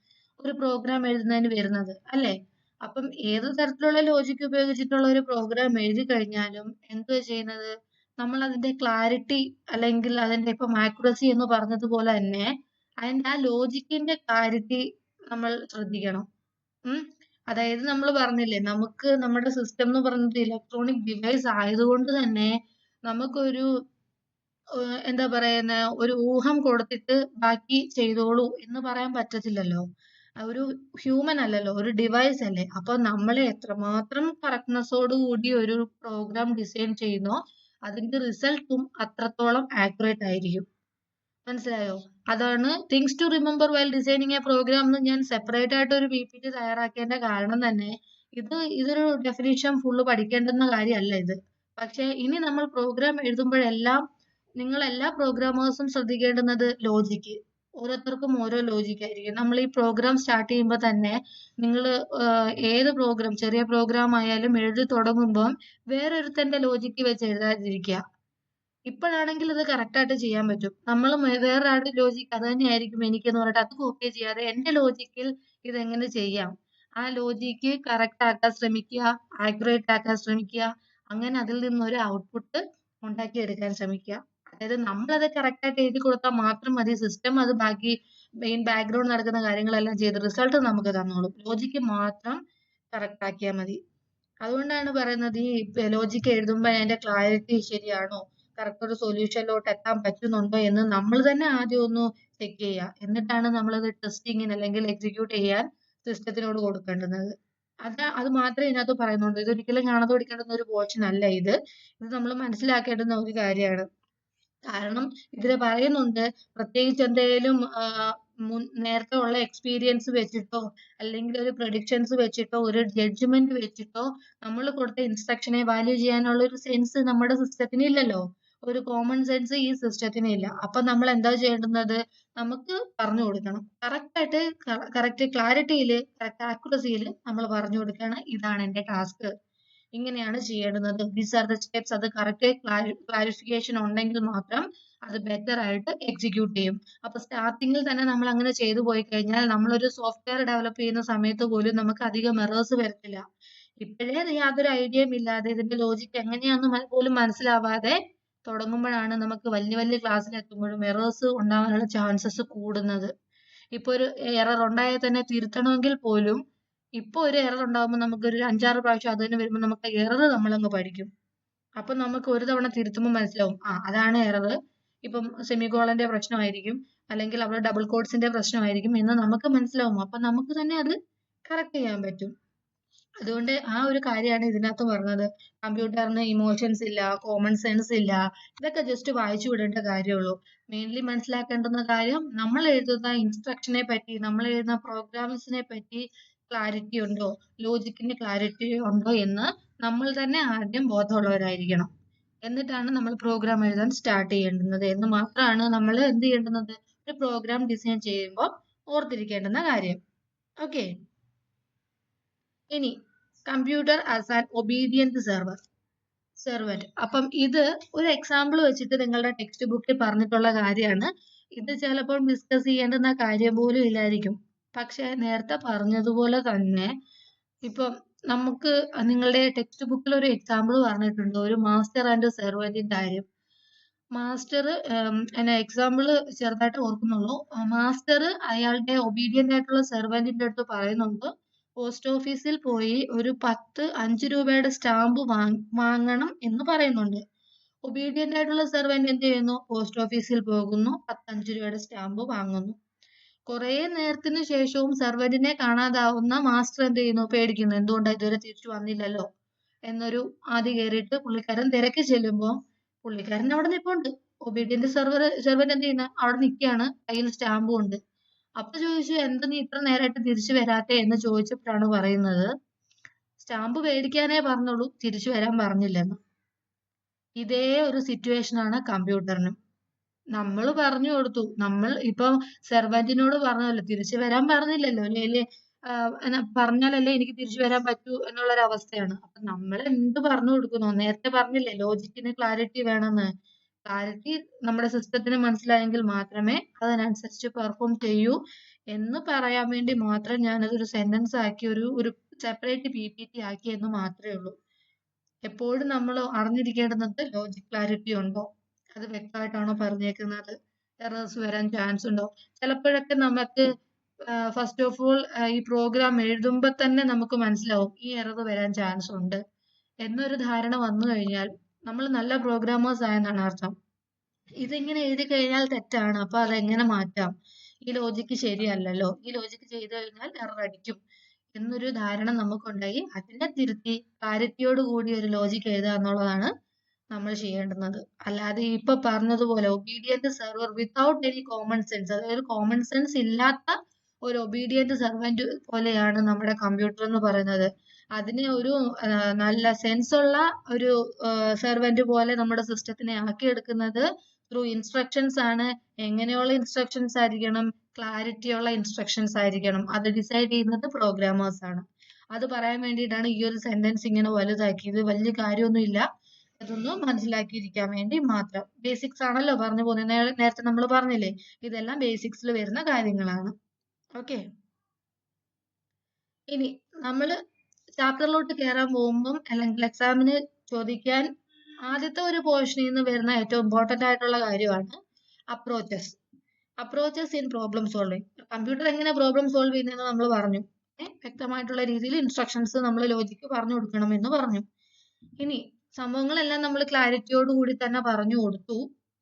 ഒരു പ്രോഗ്രാം എഴുതുന്നതിന് വരുന്നത്, അല്ലേ? അപ്പം ഏത് തരത്തിലുള്ള ലോജിക് ഉപയോഗിച്ചിട്ടുള്ള ഒരു പ്രോഗ്രാം എഴുതി കഴിഞ്ഞാലും എന്തുവാ ചെയ്യുന്നത്? നമ്മൾ അതിന്റെ ക്ലാരിറ്റി അല്ലെങ്കിൽ അതിന്റെ ഇപ്പം ആക്യുറസി എന്ന് പറഞ്ഞതുപോലെ തന്നെ അതിന്റെ ആ ലോജിക്കിന്റെ ക്ലാരിറ്റി നമ്മൾ ശ്രദ്ധിക്കണം. അതായത് നമ്മൾ പറഞ്ഞില്ലേ, നമുക്ക് നമ്മുടെ സിസ്റ്റം എന്ന് പറയുന്നത് ഇലക്ട്രോണിക് ഡിവൈസ് ആയതുകൊണ്ട് തന്നെ നമുക്കൊരു എന്താ പറയുന്ന ഒരു ഊഹം കൊടുത്തിട്ട് ബാക്കി ചെയ്തോളൂ എന്ന് പറയാൻ പറ്റത്തില്ലല്ലോ. ഒരു ഹ്യൂമൻ അല്ലല്ലോ, ഒരു ഡിവൈസ് അല്ലേ. അപ്പൊ നമ്മളെ എത്രമാത്രം കറക്റ്റ്നെസ്സോട് കൂടി ഒരു പ്രോഗ്രാം ഡിസൈൻ ചെയ്യുന്നോ അതിന്റെ റിസൾട്ടും അത്രത്തോളം ആക്യുറേറ്റ് ആയിരിക്കും. മനസ്സിലായോ? അതാണ് things to remember while designing a program എന്ന് ഞാൻ സെപ്പറേറ്റ് ആയിട്ട് ഒരു PPT തയ്യാറാക്കിയതിന്റെ കാരണം തന്നെ ഇതൊരു ഡെഫിനിഷൻ ഫുള്ള് പഠിക്കേണ്ടുന്ന കാര്യമല്ല ഇത്. പക്ഷെ ഇനി നമ്മൾ പ്രോഗ്രാം എഴുതുമ്പോഴെല്ലാം നിങ്ങൾ എല്ലാ പ്രോഗ്രാമേഴ്സും ശ്രദ്ധിക്കേണ്ടുന്നത് ലോജിക്ക്. ഓരോരുത്തർക്കും ഓരോ ലോജിക് ആയിരിക്കും. നമ്മൾ ഈ പ്രോഗ്രാം സ്റ്റാർട്ട് ചെയ്യുമ്പോൾ തന്നെ നിങ്ങൾ ഏത് പ്രോഗ്രാം, ചെറിയ പ്രോഗ്രാം ആയാലും എഴുതി തുടങ്ങുമ്പോൾ വേറൊരുത്തന്റെ ലോജിക്ക് വെച്ച് എഴുതാതിരിക്കുക. ഇപ്പോഴാണെങ്കിൽ ഇത് കറക്റ്റ് ആയിട്ട് ചെയ്യാൻ പറ്റും. നമ്മൾ വേറൊരാളുടെ ലോജിക്ക് അത് തന്നെയായിരിക്കും എനിക്കെന്ന് പറഞ്ഞിട്ട് അത് കോപ്പി ചെയ്യാതെ എന്റെ ലോജിക്കിൽ ഇതെങ്ങനെ ചെയ്യാം, ആ ലോജിക്ക് കറക്റ്റ് ആക്കാൻ ശ്രമിക്കുക, ആക്യുറേറ്റ് ആക്കാൻ ശ്രമിക്കുക. അങ്ങനെ അതിൽ നിന്നൊരു ഔട്ട്പുട്ട് ഉണ്ടാക്കിയെടുക്കാൻ ശ്രമിക്കുക. അതായത് നമ്മളത് കറക്റ്റ് ആയിട്ട് എഴുതി കൊടുത്താൽ മാത്രം മതി, സിസ്റ്റം അത് ബാക്കി മെയിൻ ബാക്ക്ഗ്രൗണ്ട് നടക്കുന്ന കാര്യങ്ങളെല്ലാം ചെയ്ത് റിസൾട്ട് നമുക്ക് തന്നോളും. ലോജിക്ക് മാത്രം കറക്റ്റ് ആക്കിയാൽ മതി. അതുകൊണ്ടാണ് പറയുന്നത് ഈ ലോജിക്ക് എഴുതുമ്പോൾ അതിന്റെ ക്ലാരിറ്റി ശരിയാണോ, കറക്റ്റ് ഒരു സൊല്യൂഷനിലോട്ട് എത്താൻ പറ്റുന്നുണ്ടോ എന്ന് നമ്മൾ തന്നെ ആദ്യം ഒന്ന് ചെക്ക് ചെയ്യുക. എന്നിട്ടാണ് നമ്മളത് ടെസ്റ്റിങ്ങിന് അല്ലെങ്കിൽ എക്സിക്യൂട്ട് ചെയ്യാൻ സിസ്റ്റത്തിനോട് കൊടുക്കേണ്ടുന്നത്. അത് മാത്രമേ ഇതിനകത്ത് പറയുന്നുള്ളൂ. ഇതൊരിക്കലും കാണാതെ പഠിക്കേണ്ടുന്ന ഒരു പോർഷൻ അല്ല ഇത്. ഇത് നമ്മൾ മനസ്സിലാക്കേണ്ടുന്ന ഒരു കാര്യമാണ്. കാരണം ഇതിൽ പറയുന്നുണ്ട് പ്രത്യേകിച്ച് എന്തെങ്കിലും നേരത്തെ ഉള്ള എക്സ്പീരിയൻസ് വെച്ചിട്ടോ അല്ലെങ്കിൽ ഒരു പ്രഡിക്ഷൻസ് വെച്ചിട്ടോ ഒരു ജഡ്ജ്മെന്റ് വെച്ചിട്ടോ നമ്മൾ കൊടുത്ത ഇൻസ്ട്രക്ഷനെ വാല്യൂ ചെയ്യാനുള്ള ഒരു സെൻസ് നമ്മുടെ സിസ്റ്റത്തിന് ഇല്ലല്ലോ. ഒരു കോമൺ സെൻസ് ഈ സിസ്റ്റത്തിന് ഇല്ല. അപ്പൊ നമ്മൾ എന്താ ചെയ്യേണ്ടുന്നത്? നമുക്ക് പറഞ്ഞു കൊടുക്കണം. കറക്റ്റ് ക്ലാരിറ്റിയിൽ, കറക്റ്റ് ആക്യുറസിയിൽ നമ്മൾ പറഞ്ഞു കൊടുക്കണം, ഇതാണ് എന്റെ ടാസ്ക്, ഇങ്ങനെയാണ് ചെയ്യേണ്ടുന്നത്, ദീസ് ആർ ദ സ്റ്റെപ്സ്. അത് കറക്റ്റ് ക്ലാരിഫിക്കേഷൻ ഉണ്ടെങ്കിൽ മാത്രം അത് ബെറ്റർ ആയിട്ട് എക്സിക്യൂട്ട് ചെയ്യും. അപ്പൊ സ്റ്റാർട്ടിങ്ങിൽ തന്നെ നമ്മൾ അങ്ങനെ ചെയ്തു പോയി കഴിഞ്ഞാൽ നമ്മളൊരു സോഫ്റ്റ്വെയർ ഡെവലപ്പ് ചെയ്യുന്ന സമയത്ത് പോലും നമുക്ക് അധികം എറേഴ്സ് വരത്തില്ല. ഇപ്പോഴേ യാതൊരു ഐഡിയയും ഇല്ലാതെ ഇതിന്റെ ലോജിക്ക് എങ്ങനെയാന്ന് പോലും മനസ്സിലാവാതെ തുടങ്ങുമ്പോഴാണ് നമുക്ക് വലിയ വലിയ ക്ലാസ്സിൽ എത്തുമ്പോഴും എറേഴ്സ് ഉണ്ടാവാനുള്ള ചാൻസസ് കൂടുന്നത്. ഇപ്പൊ ഒരു എറർ ഉണ്ടായാൽ തന്നെ തിരുത്തണമെങ്കിൽ പോലും ഇപ്പൊ ഒരു എറർ ഉണ്ടാകുമ്പോൾ നമുക്കൊരു 5-6 പ്രാവശ്യം അത് തന്നെ വരുമ്പോൾ നമുക്ക് എറർ നമ്മളങ്ങ് പഠിക്കും. അപ്പൊ നമുക്ക് ഒരു തവണ തിരുത്തുമ്പോൾ മനസ്സിലാവും, അതാണ് എറർ. ഇപ്പം സെമിക്കോളന്റെ പ്രശ്നമായിരിക്കും, അല്ലെങ്കിൽ അവിടെ ഡബിൾ കോട്ട്സിന്റെ പ്രശ്നമായിരിക്കും എന്ന് നമുക്ക് മനസ്സിലാവും. അപ്പൊ നമുക്ക് തന്നെ അത് കറക്റ്റ് ചെയ്യാൻ പറ്റും. അതുകൊണ്ട് ആ ഒരു കാര്യമാണ് ഇതിനകത്ത് പറഞ്ഞത്. കമ്പ്യൂട്ടറിന് ഇമോഷൻസ് ഇല്ല, കോമൺ സെൻസ് ഇല്ല, ഇതൊക്കെ ജസ്റ്റ് വായിച്ചു വിടേണ്ട കാര്യമുള്ളൂ. മെയിൻലി മനസ്സിലാക്കേണ്ടുന്ന കാര്യം, നമ്മൾ എഴുതുന്ന ഇൻസ്ട്രക്ഷനെ പറ്റി, നമ്മൾ എഴുതുന്ന പ്രോഗ്രാംസിനെ പറ്റി ക്ലാരിറ്റി ഉണ്ടോ, ലോജിക്കിന് ക്ലാരിറ്റി ഉണ്ടോ എന്ന് നമ്മൾ തന്നെ ആദ്യം ബോധമുള്ളവരായിരിക്കണം. എന്നിട്ടാണ് നമ്മൾ പ്രോഗ്രാം എഴുതാൻ സ്റ്റാർട്ട് ചെയ്യേണ്ടുന്നത് എന്ന് മാത്രമാണ് നമ്മൾ എന്ത് ചെയ്യേണ്ടുന്നത്, ഒരു പ്രോഗ്രാം ഡിസൈൻ ചെയ്യുമ്പോൾ ഓർത്തിരിക്കേണ്ടുന്ന കാര്യം. ഓക്കെ. ഇനി computer as an obedient servant. അപ്പം ഇത് ഒരു എക്സാമ്പിൾ വെച്ചിട്ട് നിങ്ങളുടെ ടെക്സ്റ്റ് ബുക്കിൽ പറഞ്ഞിട്ടുള്ള കാര്യമാണ്. ഇത് ചിലപ്പോൾ ഡിസ്കസ് ചെയ്യേണ്ടുന്ന കാര്യം പോലും ഇല്ലായിരിക്കും. പക്ഷെ നേരത്തെ പറഞ്ഞതുപോലെ തന്നെ ഇപ്പം നമുക്ക് നിങ്ങളുടെ ടെക്സ്റ്റ് ബുക്കിൽ ഒരു എക്സാമ്പിൾ പറഞ്ഞിട്ടുണ്ട്, ഒരു മാസ്റ്റർ ആൻഡ് സെർവന്റിന്റെ കാര്യം. മാസ്റ്റർ എക്സാമ്പിൾ ചെറുതായിട്ട് ഓർക്കുന്നുള്ളൂ. മാസ്റ്റർ അയാളുടെ ഒബീഡിയന്റ് ആയിട്ടുള്ള സെർവന്റിന്റെ അടുത്ത് പറയുന്നുണ്ട്, പോസ്റ്റ് ഓഫീസിൽ പോയി ഒരു 5 രൂപയുടെ സ്റ്റാമ്പ് വാങ്ങണം എന്ന് പറയുന്നുണ്ട്. ഒബീഡിയന്റ് ആയിട്ടുള്ള സെർവന്റ് എന്ത് ചെയ്യുന്നു, പോസ്റ്റ് ഓഫീസിൽ പോകുന്നു, 5 രൂപയുടെ സ്റ്റാമ്പ് വാങ്ങുന്നു. കുറെ നേരത്തിന് ശേഷവും സെർവന്റിനെ കാണാതാവുന്ന മാസ്റ്റർ എന്ത് ചെയ്യുന്നു, പേടിക്കുന്നു, എന്തുകൊണ്ടാ ഇതുവരെ തിരിച്ചു വന്നില്ലല്ലോ എന്നൊരു ആദ്യ കയറിയിട്ട് പുള്ളിക്കാരൻ തിരക്കി ചെല്ലുമ്പോൾ പുള്ളിക്കാരൻ അവിടെ നിൽപ്പുണ്ട്. ഒബീഡിയന്റ് സെർവന്റ് എന്ത് ചെയ്യുന്ന, അവിടെ നിൽക്കുകയാണ്, കയ്യിൽ സ്റ്റാമ്പും ഉണ്ട്. അപ്പൊ ചോദിച്ചു, എന്താ നീ ഇത്ര നേരമായിട്ട് തിരിച്ചു വരാത്തെ എന്ന് ചോദിച്ചപ്പോഴാണ് പറയുന്നത്, സ്റ്റാമ്പ് മേടിക്കാനേ പറഞ്ഞുള്ളൂ, തിരിച്ചു വരാൻ പറഞ്ഞില്ലെന്ന്. ഇതേ ഒരു സിറ്റുവേഷൻ ആണ് കമ്പ്യൂട്ടറിനും. നമ്മൾ പറഞ്ഞു കൊടുത്തു, നമ്മൾ ഇപ്പൊ സെർവന്റിനോട് പറഞ്ഞല്ലോ, തിരിച്ചു വരാൻ പറഞ്ഞില്ലല്ലോ, അല്ലെ പറഞ്ഞാലല്ലേ എനിക്ക് തിരിച്ചു വരാൻ പറ്റൂ എന്നുള്ളൊരു അവസ്ഥയാണ്. അപ്പൊ നമ്മൾ എന്ത് പറഞ്ഞു കൊടുക്കുന്നു, നേരത്തെ പറഞ്ഞില്ലേ ലോജിക്കിന് ക്ലാരിറ്റി വേണമെന്ന്. ക്ലാരിറ്റി നമ്മുടെ സിസ്റ്റത്തിന് മനസ്സിലായെങ്കിൽ മാത്രമേ അതിനനുസരിച്ച് പെർഫോം ചെയ്യൂ എന്ന് പറയാൻ വേണ്ടി മാത്രം ഞാനതൊരു സെന്റൻസ് ആക്കി ഒരു സെപ്പറേറ്റ് PPT ആക്കി എന്ന് മാത്രമേ ഉള്ളൂ. എപ്പോഴും നമ്മൾ അറിഞ്ഞിരിക്കേണ്ടുന്നത് ലോജിക് ക്ലാരിറ്റി ഉണ്ടോ, അത് വ്യക്തമായിട്ടാണോ പറഞ്ഞേക്കുന്നത്, എറേഴ്സ് വരാൻ ചാൻസ് ഉണ്ടോ. ചിലപ്പോഴൊക്കെ നമുക്ക് ഫസ്റ്റ് ഓഫ് ഓൾ ഈ പ്രോഗ്രാം എഴുതുമ്പോൾ തന്നെ നമുക്ക് മനസ്സിലാവും ഈ എറർ വരാൻ ചാൻസ് ഉണ്ട് എന്നൊരു ധാരണ വന്നു കഴിഞ്ഞാൽ നമ്മൾ നല്ല പ്രോഗ്രാമേഴ്സ് ആയെന്നാണ് അർത്ഥം. ഇതിങ്ങനെ എഴുതി കഴിഞ്ഞാൽ തെറ്റാണ്, അപ്പൊ അതെങ്ങനെ മാറ്റാം, ഈ ലോജിക്ക് ശരിയല്ലല്ലോ, ഈ ലോജിക്ക് ചെയ്തു കഴിഞ്ഞാൽ എറർ അടിക്കും എന്നൊരു ധാരണ നമുക്കുണ്ടായി അതിനെ തിരുത്തി ക്ലാരിറ്റിയോട് കൂടി ഒരു ലോജിക്ക് എഴുതുക എന്നുള്ളതാണ് നമ്മൾ ചെയ്യേണ്ടുന്നത്. അല്ലാതെ ഇപ്പൊ പറഞ്ഞതുപോലെ obedient server without any common sense, അതായത് കോമൺ സെൻസ് ഇല്ലാത്ത ഒരു ഒബീഡിയന്റ് സെർവന്റ് പോലെയാണ് നമ്മുടെ കമ്പ്യൂട്ടർ എന്ന് പറയുന്നത്. അതിനെ ഒരു നല്ല സെൻസ് ഉള്ള ഒരു സെർവന്റ് പോലെ നമ്മുടെ സിസ്റ്റത്തിനെ ആക്കിയെടുക്കുന്നത് ത്രൂ ഇൻസ്ട്രക്ഷൻസ് ആണ്. എങ്ങനെയുള്ള ഇൻസ്ട്രക്ഷൻസ് ആയിരിക്കണം, ക്ലാരിറ്റി ഉള്ള ഇൻസ്ട്രക്ഷൻസ് ആയിരിക്കണം. അത് ഡിസൈഡ് ചെയ്യുന്നത് പ്രോഗ്രാമേഴ്സ് ആണ്. അത് പറയാൻ വേണ്ടിയിട്ടാണ് ഈ ഒരു സെന്റൻസ് ഇങ്ങനെ വലുതാക്കിയത്. വലിയ കാര്യമൊന്നും ഇല്ല, അതൊന്ന് മനസ്സിലാക്കിയിരിക്കാൻ വേണ്ടി മാത്രം. ബേസിക്സ് ആണല്ലോ പറഞ്ഞു പോകുന്നത്, നേരത്തെ നമ്മൾ പറഞ്ഞില്ലേ, ഇതെല്ലാം ബേസിക്സിൽ വരുന്ന കാര്യങ്ങളാണ്. ഓക്കെ. ഇനി നമ്മൾ ചാപ്റ്ററിലോട്ട് കയറാൻ പോകുമ്പം അല്ലെങ്കിൽ എക്സാമിന് ചോദിക്കാൻ ആദ്യത്തെ ഒരു പോർഷനിൽ നിന്ന് വരുന്ന ഏറ്റവും ഇമ്പോർട്ടന്റ് ആയിട്ടുള്ള കാര്യമാണ് approaches in problem solving. Computer എങ്ങനെ പ്രോബ്ലം സോൾവ് ചെയ്യുന്നതെന്ന് നമ്മൾ പറഞ്ഞു. വ്യക്തമായിട്ടുള്ള രീതിയിൽ ഇൻസ്ട്രക്ഷൻസ് നമ്മൾ ലോജിക്ക് പറഞ്ഞു കൊടുക്കണം എന്ന് പറഞ്ഞു. ഇനി സംഭവങ്ങളെല്ലാം നമ്മൾ ക്ലാരിറ്റിയോട് കൂടി തന്നെ പറഞ്ഞു കൊടുത്തു,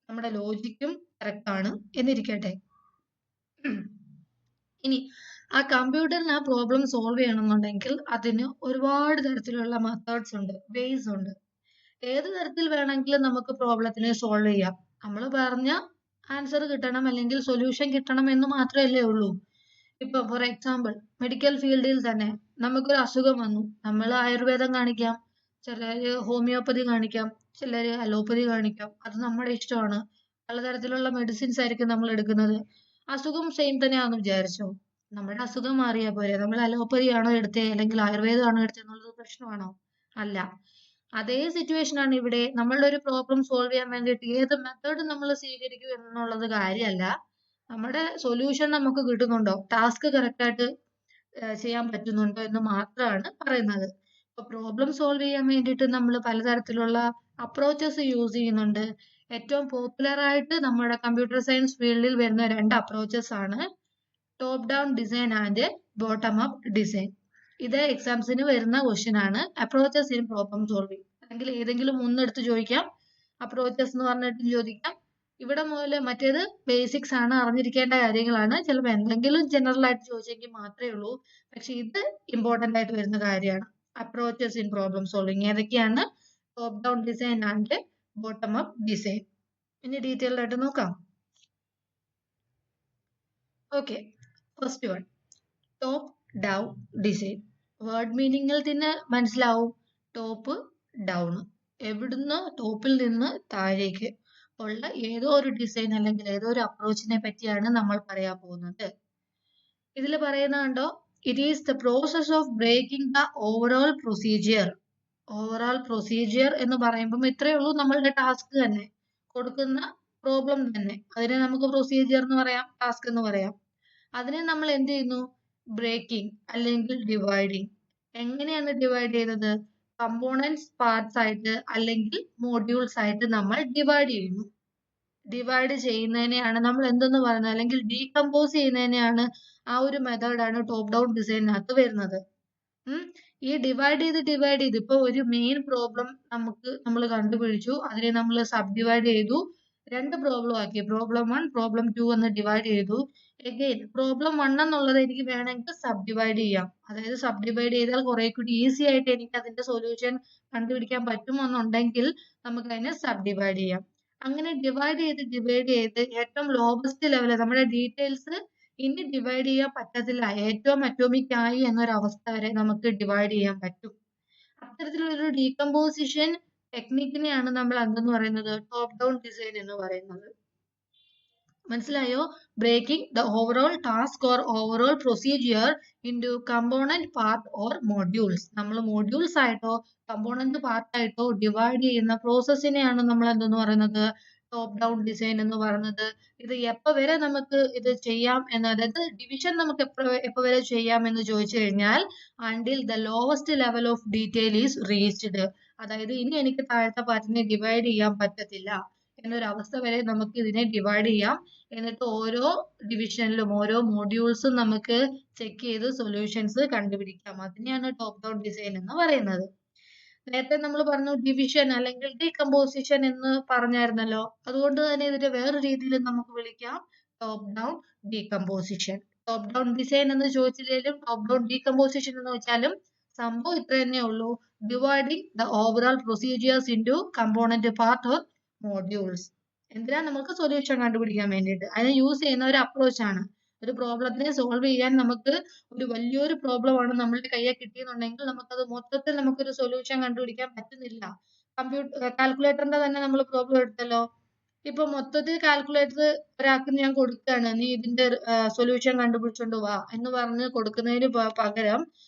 നമ്മുടെ ലോജിക്കും കറക്റ്റ് ആണ് എന്നിരിക്കട്ടെ. ഇനി ആ കമ്പ്യൂട്ടറിന് ആ പ്രോബ്ലം സോൾവ് ചെയ്യണമെന്നുണ്ടെങ്കിൽ അതിന് ഒരുപാട് തരത്തിലുള്ള മെത്തേഡ്സ് ഉണ്ട്, വേസ് ഉണ്ട്. ഏത് തരത്തിൽ വേണമെങ്കിലും നമുക്ക് പ്രോബ്ലത്തിനെ സോൾവ് ചെയ്യാം. നമ്മൾ പറഞ്ഞ ആൻസർ കിട്ടണം അല്ലെങ്കിൽ സൊല്യൂഷൻ കിട്ടണം എന്ന് മാത്രമല്ലേ ഉള്ളൂ. ഇപ്പൊ ഫോർ എക്സാമ്പിൾ മെഡിക്കൽ ഫീൽഡിൽ തന്നെ നമുക്കൊരു അസുഖം വന്നു, നമ്മൾ ആയുർവേദം കാണിക്കാം, ചിലര് ഹോമിയോപ്പതി കാണിക്കാം, ചിലര് അലോപ്പതി കാണിക്കാം, അത് നമ്മുടെ ഇഷ്ടമാണ്. പലതരത്തിലുള്ള മെഡിസിൻസ് ആയിരിക്കും നമ്മൾ എടുക്കുന്നത്. അസുഖം സെയിം തന്നെയാണെന്ന് വിചാരിച്ചോ, നമ്മുടെ അസുഖം മാറിയാൽ പോരെ, നമ്മൾ അലോപ്പതി ആണോ എടുത്തേ അല്ലെങ്കിൽ ആയുർവേദം ആണോ എടുത്തേ എന്നുള്ളത് പ്രശ്നമാണോ? അല്ല. അതേ സിറ്റുവേഷൻ ആണ് ഇവിടെ. നമ്മളുടെ ഒരു പ്രോബ്ലം സോൾവ് ചെയ്യാൻ വേണ്ടിയിട്ട് ഏത് മെത്തേഡ് നമ്മൾ സ്വീകരിക്കും എന്നുള്ളത് കാര്യമല്ല, നമ്മുടെ സൊല്യൂഷൻ നമുക്ക് കിട്ടുന്നുണ്ടോ, ടാസ്ക് കറക്റ്റ് ആയിട്ട് ചെയ്യാൻ പറ്റുന്നുണ്ടോ എന്ന് മാത്രമാണ് പറയുന്നത്. ഇപ്പൊ പ്രോബ്ലം സോൾവ് ചെയ്യാൻ വേണ്ടിയിട്ട് നമ്മൾ പലതരത്തിലുള്ള അപ്രോച്ചസ് യൂസ് ചെയ്യുന്നുണ്ട്. ഏറ്റവും പോപ്പുലർ ആയിട്ട് നമ്മുടെ കമ്പ്യൂട്ടർ സയൻസ് ഫീൽഡിൽ വരുന്ന 2 അപ്രോച്ചസ് ആണ് top down design and bottom up design. ഇത് എക്സാംസിന് വരുന്ന ക്വസ്റ്റ്യൻ ആണ്. അപ്രോച്ചസ് ഇൻ പ്രോബ്ലം സോൾവിങ്, അല്ലെങ്കിൽ ഏതെങ്കിലും ഒന്നെടുത്ത് ചോദിക്കാം. അപ്രോച്ചസ് എന്ന് പറഞ്ഞിട്ട് ചോദിക്കാം. ഇവിടെ മുതൽ മറ്റേത് ബേസിക്സ് ആണ്, അറിഞ്ഞിരിക്കേണ്ട കാര്യങ്ങളാണ്. ചിലപ്പോൾ എന്തെങ്കിലും ജനറൽ ആയിട്ട് ചോദിച്ചെങ്കിൽ മാത്രമേ ഉള്ളൂ. പക്ഷെ ഇത് ഇമ്പോർട്ടന്റ് ആയിട്ട് വരുന്ന കാര്യമാണ്. അപ്രോച്ചസ് ഇൻ പ്രോബ്ലം സോൾവിങ് ഏതൊക്കെയാണ്? Top down design and bottom up design. ഇനി ഡീറ്റെയിൽഡ് ആയിട്ട് നോക്കാം. Okay, first one top down design. Word മീനിങ്ങിൽ തന്നെ മനസ്സിലാവും. ടോപ്പ് ഡൗൺ, എവിടുന്ന് ടോപ്പിൽ നിന്ന് താഴേക്ക് ഉള്ള ഏതോ ഒരു ഡിസൈൻ അല്ലെങ്കിൽ ഏതോ ഒരു അപ്രോച്ചിനെ പറ്റിയാണ് നമ്മൾ പറയാൻ പോകുന്നത്. ഇതിൽ പറയുന്നത് കണ്ടോ, it is the process of breaking the overall procedure. Overall procedure എന്ന് പറയുമ്പോൾ ഇത്രയേ ഉള്ളൂ നമ്മളുടെ ടാസ്ക് തന്നെ, കൊടുക്കുന്ന പ്രോബ്ലം തന്നെ. അതിനെ നമുക്ക് പ്രൊസീജിയർ എന്ന് പറയാം, ടാസ്ക് എന്ന് പറയാം. അതിനെ നമ്മൾ എന്ത് ചെയ്യുന്നു? ബ്രേക്കിംഗ് അല്ലെങ്കിൽ ഡിവൈഡിങ്. എങ്ങനെയാണ് ഡിവൈഡ് ചെയ്യുന്നത്? കമ്പോണൻസ് പാർട്സ് ആയിട്ട് അല്ലെങ്കിൽ മോഡ്യൂൾസ് ആയിട്ട് നമ്മൾ ഡിവൈഡ് ചെയ്യുന്നു. ഡിവൈഡ് ചെയ്യുന്നതിനെയാണ് നമ്മൾ എന്തെന്ന് പറയുന്നത്, അല്ലെങ്കിൽ ഡീകമ്പോസ് ചെയ്യുന്നതിനെയാണ്. ആ ഒരു മെത്തേഡാണ് ടോപ്പ് ഡൗൺ ഡിസൈനിനകത്ത് വരുന്നത്. ഈ ഡിവൈഡ് ചെയ്ത് ഇപ്പൊ ഒരു മെയിൻ പ്രോബ്ലം നമ്മൾ കണ്ടുപിടിച്ചു, അതിനെ നമ്മൾ സബ് ഡിവൈഡ് ചെയ്തു, രണ്ട് പ്രോബ്ലം ആക്കി. പ്രോബ്ലം 1, പ്രോബ്ലം 2 എന്ന് ഡിവൈഡ് ചെയ്തു. എഗെയിൻ പ്രോബ്ലം 1 എന്നുള്ളത് എനിക്ക് വേണമെങ്കിൽ സബ് ഡിവൈഡ് ചെയ്യാം. അതായത് സബ് ഡിവൈഡ് ചെയ്താൽ കുറെ കൂടി ഈസി ആയിട്ട് എനിക്ക് അതിന്റെ സൊല്യൂഷൻ കണ്ടുപിടിക്കാൻ പറ്റുമെന്നുണ്ടെങ്കിൽ നമുക്ക് അതിനെ സബ് ഡിവൈഡ് ചെയ്യാം. അങ്ങനെ ഡിവൈഡ് ചെയ്ത് ഏറ്റവും ലോവസ്റ്റ് ലെവൽ നമ്മുടെ ഡീറ്റെയിൽസ് ഇനി ഡിവൈഡ് ചെയ്യാൻ പറ്റത്തില്ല, ഏറ്റവും അറ്റോമിക് ആയി എന്നൊരവസ്ഥ വരെ നമുക്ക് ഡിവൈഡ് ചെയ്യാൻ പറ്റും. അത്തരത്തിലൊരു ഡീകമ്പോസിഷൻ ടെക്നിക്കിനെയാണ് നമ്മൾ എന്തെന്ന് പറയുന്നത്? ടോപ്പ് ഡൗൺ ഡിസൈൻ എന്ന് പറയുന്നത്. മനസ്സിലായോ? Breaking the overall task or overall procedure into component part or modules. നമ്മൾ മോഡ്യൂൾസ് ആയിട്ടോ കമ്പോണന്റ് പാർട്ടായിട്ടോ ഡിവൈഡ് ചെയ്യുന്ന പ്രോസസ്സിനെയാണ് നമ്മൾ എന്തെന്ന് പറയുന്നത്? ടോപ്പ് ഡൗൺ ഡിസൈൻ എന്ന് പറയുന്നത്. ഇത് എപ്പോ വരെ നമുക്ക് ഇത് ചെയ്യാം എന്ന്, അതായത് ഡിവിഷൻ നമുക്ക് എപ്പോ വരെ ചെയ്യാം എന്ന് ചോദിച്ചു കഴിഞ്ഞാൽ until the lowest level of detail is reached. അതായത് ഇനി എനിക്ക് താഴത്തെ പാർട്ടിനെ ഡിവൈഡ് ചെയ്യാൻ പറ്റത്തില്ല എന്നൊരു അവസ്ഥ വരെ നമുക്ക് ഇതിനെ ഡിവൈഡ് ചെയ്യാം. എന്നിട്ട് ഓരോ ഡിവിഷനിലും ഓരോ മോഡ്യൂൾസും നമുക്ക് ചെക്ക് ചെയ്ത് സൊല്യൂഷൻസ് കണ്ടുപിടിക്കാം. അതിനെയാണ് ടോപ്പ് ഡൗൺ ഡിസൈൻ എന്ന് പറയുന്നത്. നേരത്തെ നമ്മൾ പറഞ്ഞു ഡിവിഷൻ അല്ലെങ്കിൽ ഡീകമ്പോസിഷൻ എന്ന് പറഞ്ഞായിരുന്നല്ലോ. അതുകൊണ്ട് തന്നെ ഇതിന്റെ വേറെ രീതിയിൽ നമുക്ക് വിളിക്കാം top down decomposition. Top down design എന്ന് ചോദിച്ചില്ലെങ്കിലും ടോപ്പ് ഡൗൺ ഡീകമ്പോസിഷൻ എന്ന് വെച്ചാലും സംഭവം ഇത്ര തന്നെ ഉള്ളൂ. Dividing the overall procedures into component part or modules. എന്തിനാ? നമുക്ക് സൊല്യൂഷൻ കണ്ടുപിടിക്കാൻ വേണ്ടിയിട്ട്. അതിനെ യൂസ് ചെയ്യുന്ന ഒരു അപ്രോച്ച് ആണ്. ഒരു പ്രോബ്ലത്തിനെ സോൾവ് ചെയ്യാൻ നമുക്ക് ഒരു വലിയൊരു പ്രോബ്ലം ആണ് നമ്മളുടെ കയ്യിൽ കിട്ടിയെന്നുണ്ടെങ്കിൽ നമുക്കത് മൊത്തത്തിൽ നമുക്കൊരു സൊല്യൂഷൻ കണ്ടുപിടിക്കാൻ പറ്റുന്നില്ല. കാൽക്കുലേറ്ററിന്റെ തന്നെ നമ്മൾ പ്രോബ്ലം എടുത്തല്ലോ. ഇപ്പൊ മൊത്തത്തിൽ കാൽക്കുലേറ്റർ ഒരാൾക്ക് ഞാൻ കൊടുക്കുകയാണ്, നീ ഇതിന്റെ സൊല്യൂഷൻ കണ്ടുപിടിച്ചോണ്ട് വാ എന്ന് പറഞ്ഞ് കൊടുക്കുന്നതിന് പകരം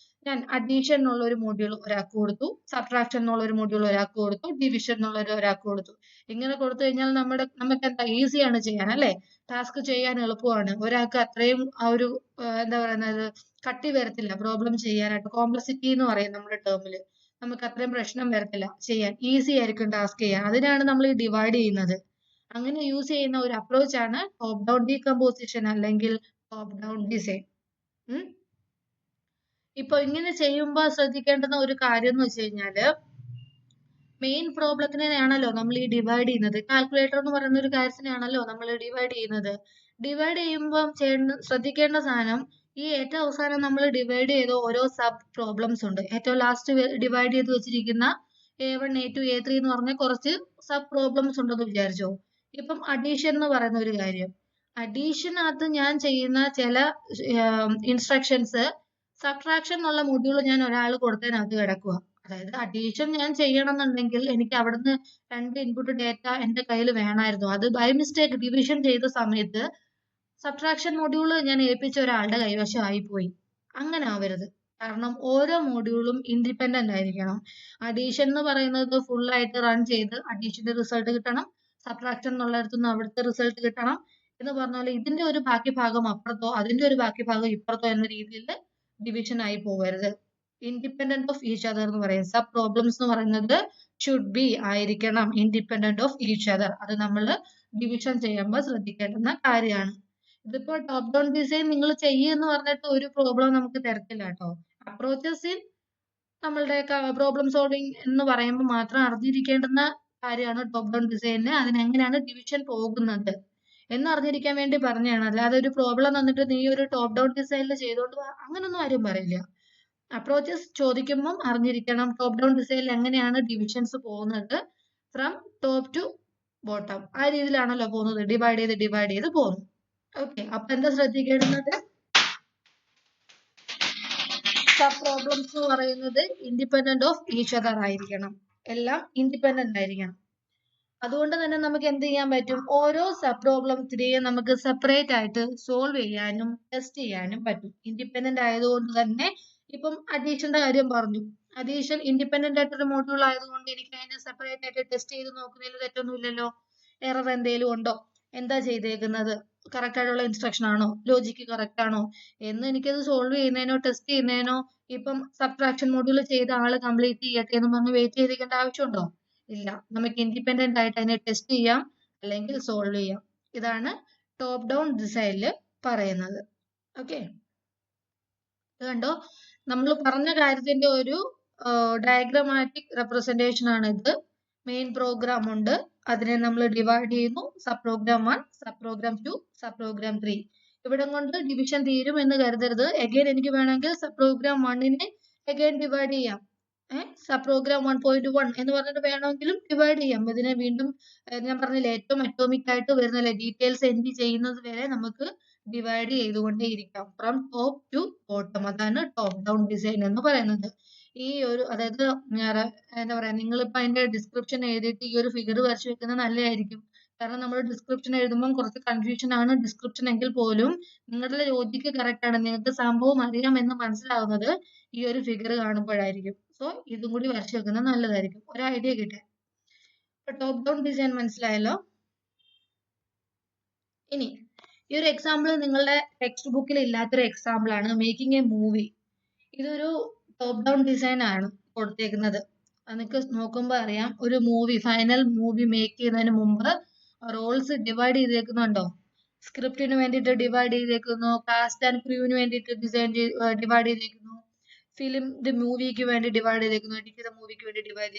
ഞാൻ അഡീഷൻ എന്നുള്ള ഒരു മൊഡ്യൂൾ ഒരാൾക്ക് കൊടുത്തു, സബ്ട്രാക്ഷൻ എന്നുള്ള ഒരു മൊഡ്യൂൾ ഒരാൾക്ക് കൊടുത്തു, ഡിവിഷൻ എന്നുള്ള ഒരാൾക്ക് കൊടുത്തു. ഇങ്ങനെ കൊടുത്തു കഴിഞ്ഞാൽ നമുക്ക് എന്താ ഈസിയാണ് ചെയ്യാൻ, അല്ലെ? ടാസ്ക് ചെയ്യാൻ എളുപ്പമാണ്. ഒരാൾക്ക് അത്രയും ആ ഒരു എന്താ പറയുന്നത് കട്ടി വരത്തില്ല പ്രോബ്ലം ചെയ്യാനായിട്ട്. കോംപ്ലക്സിറ്റി എന്ന് പറയും നമ്മുടെ ടേമില്. നമുക്ക് അത്രയും പ്രശ്നം വരത്തില്ല ചെയ്യാൻ, ഈസി ആയിരിക്കും ടാസ്ക് ചെയ്യാൻ. അതിനാണ് നമ്മൾ ഈ ഡിവൈഡ് ചെയ്യുന്നത്. അങ്ങനെ യൂസ് ചെയ്യുന്ന ഒരു അപ്രോച്ച് ആണ് ടോപ്പ് ഡൗൺ ഡീകമ്പോസിഷൻ അല്ലെങ്കിൽ ടോപ്പ് ഡൗൺ ഡിസൈൻ. ഇപ്പൊ ഇങ്ങനെ ചെയ്യുമ്പോൾ ശ്രദ്ധിക്കേണ്ടുന്ന ഒരു കാര്യം എന്ന് വെച്ച് കഴിഞ്ഞാല്, മെയിൻ പ്രോബ്ലത്തിനെയാണല്ലോ നമ്മൾ ഈ ഡിവൈഡ് ചെയ്യുന്നത്. കാൽക്കുലേറ്റർ എന്ന് പറയുന്ന ഒരു കാര്യത്തിനെയാണല്ലോ നമ്മൾ ഡിവൈഡ് ചെയ്യുന്നത്. ഡിവൈഡ് ചെയ്യുമ്പോൾ ശ്രദ്ധിക്കേണ്ട സാധനം, ഈ ഏറ്റവും അവസാനം നമ്മൾ ഡിവൈഡ് ചെയ്ത ഓരോ സബ് പ്രോബ്ലംസ് ഉണ്ട്. ഏറ്റവും ലാസ്റ്റ് ഡിവൈഡ് ചെയ്ത് വെച്ചിരിക്കുന്ന A1, A2, A3 എന്ന് പറഞ്ഞ കുറച്ച് സബ് പ്രോബ്ലംസ് ഉണ്ടെന്ന് വിചാരിച്ചോ. ഇപ്പം അഡീഷൻ എന്ന് പറയുന്ന ഒരു കാര്യം, അഡീഷനകത്ത് ഞാൻ ചെയ്യുന്ന ചില ഇൻസ്ട്രക്ഷൻസ് സബ്ട്രാക്ഷൻ എന്നുള്ള മൊഡ്യൂൾ ഞാൻ ഒരാൾ കൊടുത്തതിനകത്ത് കിടക്കുക. അതായത് അഡീഷൻ ഞാൻ ചെയ്യണമെന്നുണ്ടെങ്കിൽ എനിക്ക് അവിടുന്ന് 2 ഇൻപുട്ട് ഡേറ്റ എന്റെ കയ്യിൽ വേണമായിരുന്നു. അത് ബൈ മിസ്റ്റേക്ക് ഡിവിഷൻ ചെയ്ത സമയത്ത് സബ്ട്രാക്ഷൻ മൊഡ്യൂൾ ഞാൻ ഏൽപ്പിച്ച ഒരാളുടെ കൈവശം ആയിപ്പോയി. അങ്ങനെ ആവരുത്. കാരണം ഓരോ മൊഡ്യൂളും ഇൻഡിപെൻഡന്റ് ആയിരിക്കണം. അഡീഷൻ എന്ന് പറയുന്നത് ഫുൾ ആയിട്ട് റൺ ചെയ്ത് അഡീഷന്റെ റിസൾട്ട് കിട്ടണം, സബ്ട്രാക്ഷൻ എന്നുള്ളിടത്തുനിന്ന് അവിടുത്തെ റിസൾട്ട് കിട്ടണം എന്ന് പറഞ്ഞ പോലെ ഇതിന്റെ ഒരു ബാക്കി ഭാഗം അപ്പുറത്തോ അതിന്റെ ഒരു ബാക്കി ഭാഗം ഇപ്പുറത്തോ എന്ന രീതിയിൽ ഡിവിഷൻ ആയി പോകരുത്. ഇൻഡിപെൻഡന്റ് ഓഫ് ഈച്ച് അതർ എന്ന് പറയും. സബ് പ്രോബ്ലംസ് എന്ന് പറയുന്നത് ഷുഡ് ബി ആയിരിക്കണം ഇൻഡിപെൻഡന്റ് ഓഫ് ഈച്ച് അതർ. അത് നമ്മൾ ഡിവിഷൻ ചെയ്യുമ്പോൾ ശ്രദ്ധിക്കേണ്ടുന്ന കാര്യമാണ്. ഇതിപ്പോ ടോപ്പ് ഡൗൺ ഡിസൈൻ നിങ്ങൾ ചെയ്യുമെന്ന് പറഞ്ഞിട്ട് ഒരു പ്രോബ്ലം നമുക്ക് തരത്തില്ല കേട്ടോ. അപ്രോച്ചസ് ഇൻ നമ്മളുടെ പ്രോബ്ലം സോൾവിങ് എന്ന് പറയുമ്പോൾ മാത്രം അറിഞ്ഞിരിക്കേണ്ടുന്ന കാര്യമാണ് ടോപ്പ് ഡൗൺ ഡിസൈനിന്. അതിനെങ്ങനെയാണ് ഡിവിഷൻ പോകുന്നത് എന്ന് അറിഞ്ഞിരിക്കാൻ വേണ്ടി പറഞ്ഞതാണ്. അല്ലാതെ ഒരു പ്രോബ്ലം തന്നിട്ട് നീ ഒരു ടോപ്പ് ഡൗൺ ഡിസൈനിൽ ചെയ്തോണ്ട് വാ അങ്ങനൊന്നും ആരും പറയില്ല. അപ്രോച്ചസ് ചോദിക്കുമ്പം അറിഞ്ഞിരിക്കണം ടോപ്പ് ഡൗൺ ഡിസൈനിൽ എങ്ങനെയാണ് ഡിവിഷൻസ് പോകുന്നത്, ഫ്രം ടോപ്പ് ടു ബോട്ടം. ആ രീതിയിലാണല്ലോ പോകുന്നത്, ഡിവൈഡ് ചെയ്ത് പോകുന്നു. ഓക്കെ, അപ്പൊ എന്താ ശ്രദ്ധിക്കേണ്ടുന്നത്? സബ് പ്രോബ്ലംസ് എന്ന് പറയുന്നത് ഇൻഡിപെൻഡന്റ് ഓഫ് ഈച്ച് അതർ ആയിരിക്കണം, എല്ലാം ഇൻഡിപെൻഡന്റ് ആയിരിക്കണം. അതുകൊണ്ട് തന്നെ നമുക്ക് എന്ത് ചെയ്യാൻ പറ്റും? ഓരോ സബ് പ്രോബ്ലത്തിനെയും നമുക്ക് സെപ്പറേറ്റ് ആയിട്ട് സോൾവ് ചെയ്യാനും ടെസ്റ്റ് ചെയ്യാനും പറ്റും. ഇൻഡിപെൻഡന്റ് ആയതുകൊണ്ട് തന്നെ ഇപ്പം അഡീഷന്റെ കാര്യം പറഞ്ഞു. അഡീഷൻ ഇൻഡിപെൻഡന്റ് ആയിട്ടൊരു മോഡ്യൂൾ ആയതുകൊണ്ട് എനിക്ക് അതിനെ സെപ്പറേറ്റ് ആയിട്ട് ടെസ്റ്റ് ചെയ്ത് നോക്കുന്നതിൽ തെറ്റൊന്നുമില്ലല്ലോ. എറർ എന്തെങ്കിലും ഉണ്ടോ, എന്താ ചെയ്തേക്കുന്നത്, കറക്റ്റ് ആയിട്ടുള്ള ഇൻസ്ട്രക്ഷൻ ആണോ, ലോജിക്ക് കറക്റ്റ് ആണോ എന്ന് എനിക്കത് സോൾവ് ചെയ്യുന്നതിനോ ടെസ്റ്റ് ചെയ്യുന്നതിനോ ഇപ്പം സബ്ട്രാക്ഷൻ മോഡ്യൂൾ ചെയ്ത ആള് കംപ്ലീറ്റ് ചെയ്യട്ടെ എന്ന് പറഞ്ഞ് വെയിറ്റ് ചെയ്തിരിക്കേണ്ട ആവശ്യമുണ്ടോ? ഇല്ല. നമുക്ക് ഇൻഡിപെൻഡന്റ് ആയിട്ട് അതിനെ ടെസ്റ്റ് ചെയ്യാം അല്ലെങ്കിൽ സോൾവ് ചെയ്യാം. ഇതാണ് ടോപ്പ് ഡൗൺ ഡിസൈനിൽ പറയുന്നത്. ഓക്കെ, ഇത് കണ്ടോ, നമ്മൾ പറഞ്ഞ കാര്യത്തിന്റെ ഒരു ഡയഗ്രമാറ്റിക് റെപ്രസെന്റേഷൻ ആണ് ഇത്. മെയിൻ പ്രോഗ്രാം ഉണ്ട്, അതിനെ നമ്മൾ ഡിവൈഡ് ചെയ്യുന്നു. Sub programme 1, sub programme 2, sub programme 3. ഇവിടം കൊണ്ട് ഡിവിഷൻ തീരും എന്ന് കരുതരുത്. എഗെയിൻ എനിക്ക് വേണമെങ്കിൽ സബ് പ്രോഗ്രാം 1നെ എഗെയിൻ ഡിവൈഡ് ചെയ്യാം. സബ് പ്രോഗ്രാം 1.1 എന്ന് പറഞ്ഞിട്ട് വേണമെങ്കിലും ഡിവൈഡ് ചെയ്യാം. ഇതിനെ വീണ്ടും ഞാൻ പറഞ്ഞില്ലേ, ഏറ്റവും അറ്റോമിക് ആയിട്ട് വരുന്നില്ലേ, ഡീറ്റെയിൽസ് എൻഡ് ചെയ്യുന്നത് വരെ നമുക്ക് ഡിവൈഡ് ചെയ്തുകൊണ്ടേയിരിക്കാം, ഫ്രം ടോപ്പ് ടു ബോട്ടം. അതാണ് ടോപ്പ് ഡൗൺ ഡിസൈൻ എന്ന് പറയുന്നത്. ഈ ഒരു അതായത് എന്താ പറയാ, നിങ്ങളിപ്പോ അതിന്റെ ഡിസ്ക്രിപ്ഷൻ എഴുതിയിട്ട് ഈ ഒരു ഫിഗർ വരച്ചു വെക്കുന്നത് നല്ലതായിരിക്കും. കാരണം നമ്മൾ ഡിസ്ക്രിപ്ഷൻ എഴുതുമ്പോൾ കുറച്ച് കൺഫ്യൂഷൻ ആണ് ഡിസ്ക്രിപ്ഷൻ എങ്കിൽ പോലും നിങ്ങളുടെ ലോജിക്ക് കറക്റ്റ് ആണ്, നിങ്ങൾക്ക് സംഭവം അറിയാം എന്ന് മനസ്സിലാവുന്നത് ഈ ഒരു ഫിഗർ കാണുമ്പോഴായിരിക്കും. സോ ഇതും കൂടി വരച്ചു വെക്കുന്നത് നല്ലതായിരിക്കും, ഒരു ഐഡിയ കിട്ടാൻ. ടോപ്പ് ഡൗൺ ഡിസൈൻ മനസ്സിലായല്ലോ. ഇനി ഈ ഒരു എക്സാമ്പിൾ നിങ്ങളുടെ ടെക്സ്റ്റ് ബുക്കിൽ ഇല്ലാത്തൊരു എക്സാമ്പിൾ ആണ്, മേക്കിംഗ് എ മൂവി. ഇതൊരു ടോപ്പ് ഡൗൺ ഡിസൈൻ ആണ് കൊടുത്തേക്കുന്നത്. നിങ്ങൾക്ക് നോക്കുമ്പോൾ അറിയാം, ഒരു മൂവി, ഫൈനൽ മൂവി മേക്ക് ചെയ്യുന്നതിന് മുമ്പ് റോൾസ് ഡിവൈഡ് ചെയ്തേക്കുന്നുണ്ടോ? സ്ക്രിപ്റ്റിന് വേണ്ടിയിട്ട് ഡിവൈഡ് ചെയ്തേക്കുന്നു, കാസ്റ്റ് ആൻഡ് ക്രൂവിന് വേണ്ടിയിട്ട് ഡിവൈഡ് ചെയ്തേക്കുന്നു, ഫിലിം മൂവിക്ക് വേണ്ടി ഡിവൈഡ് ചെയ്തേക്കുന്നു, എഡിറ്റ് മൂവിക്ക് വേണ്ടി ഡിവൈഡ്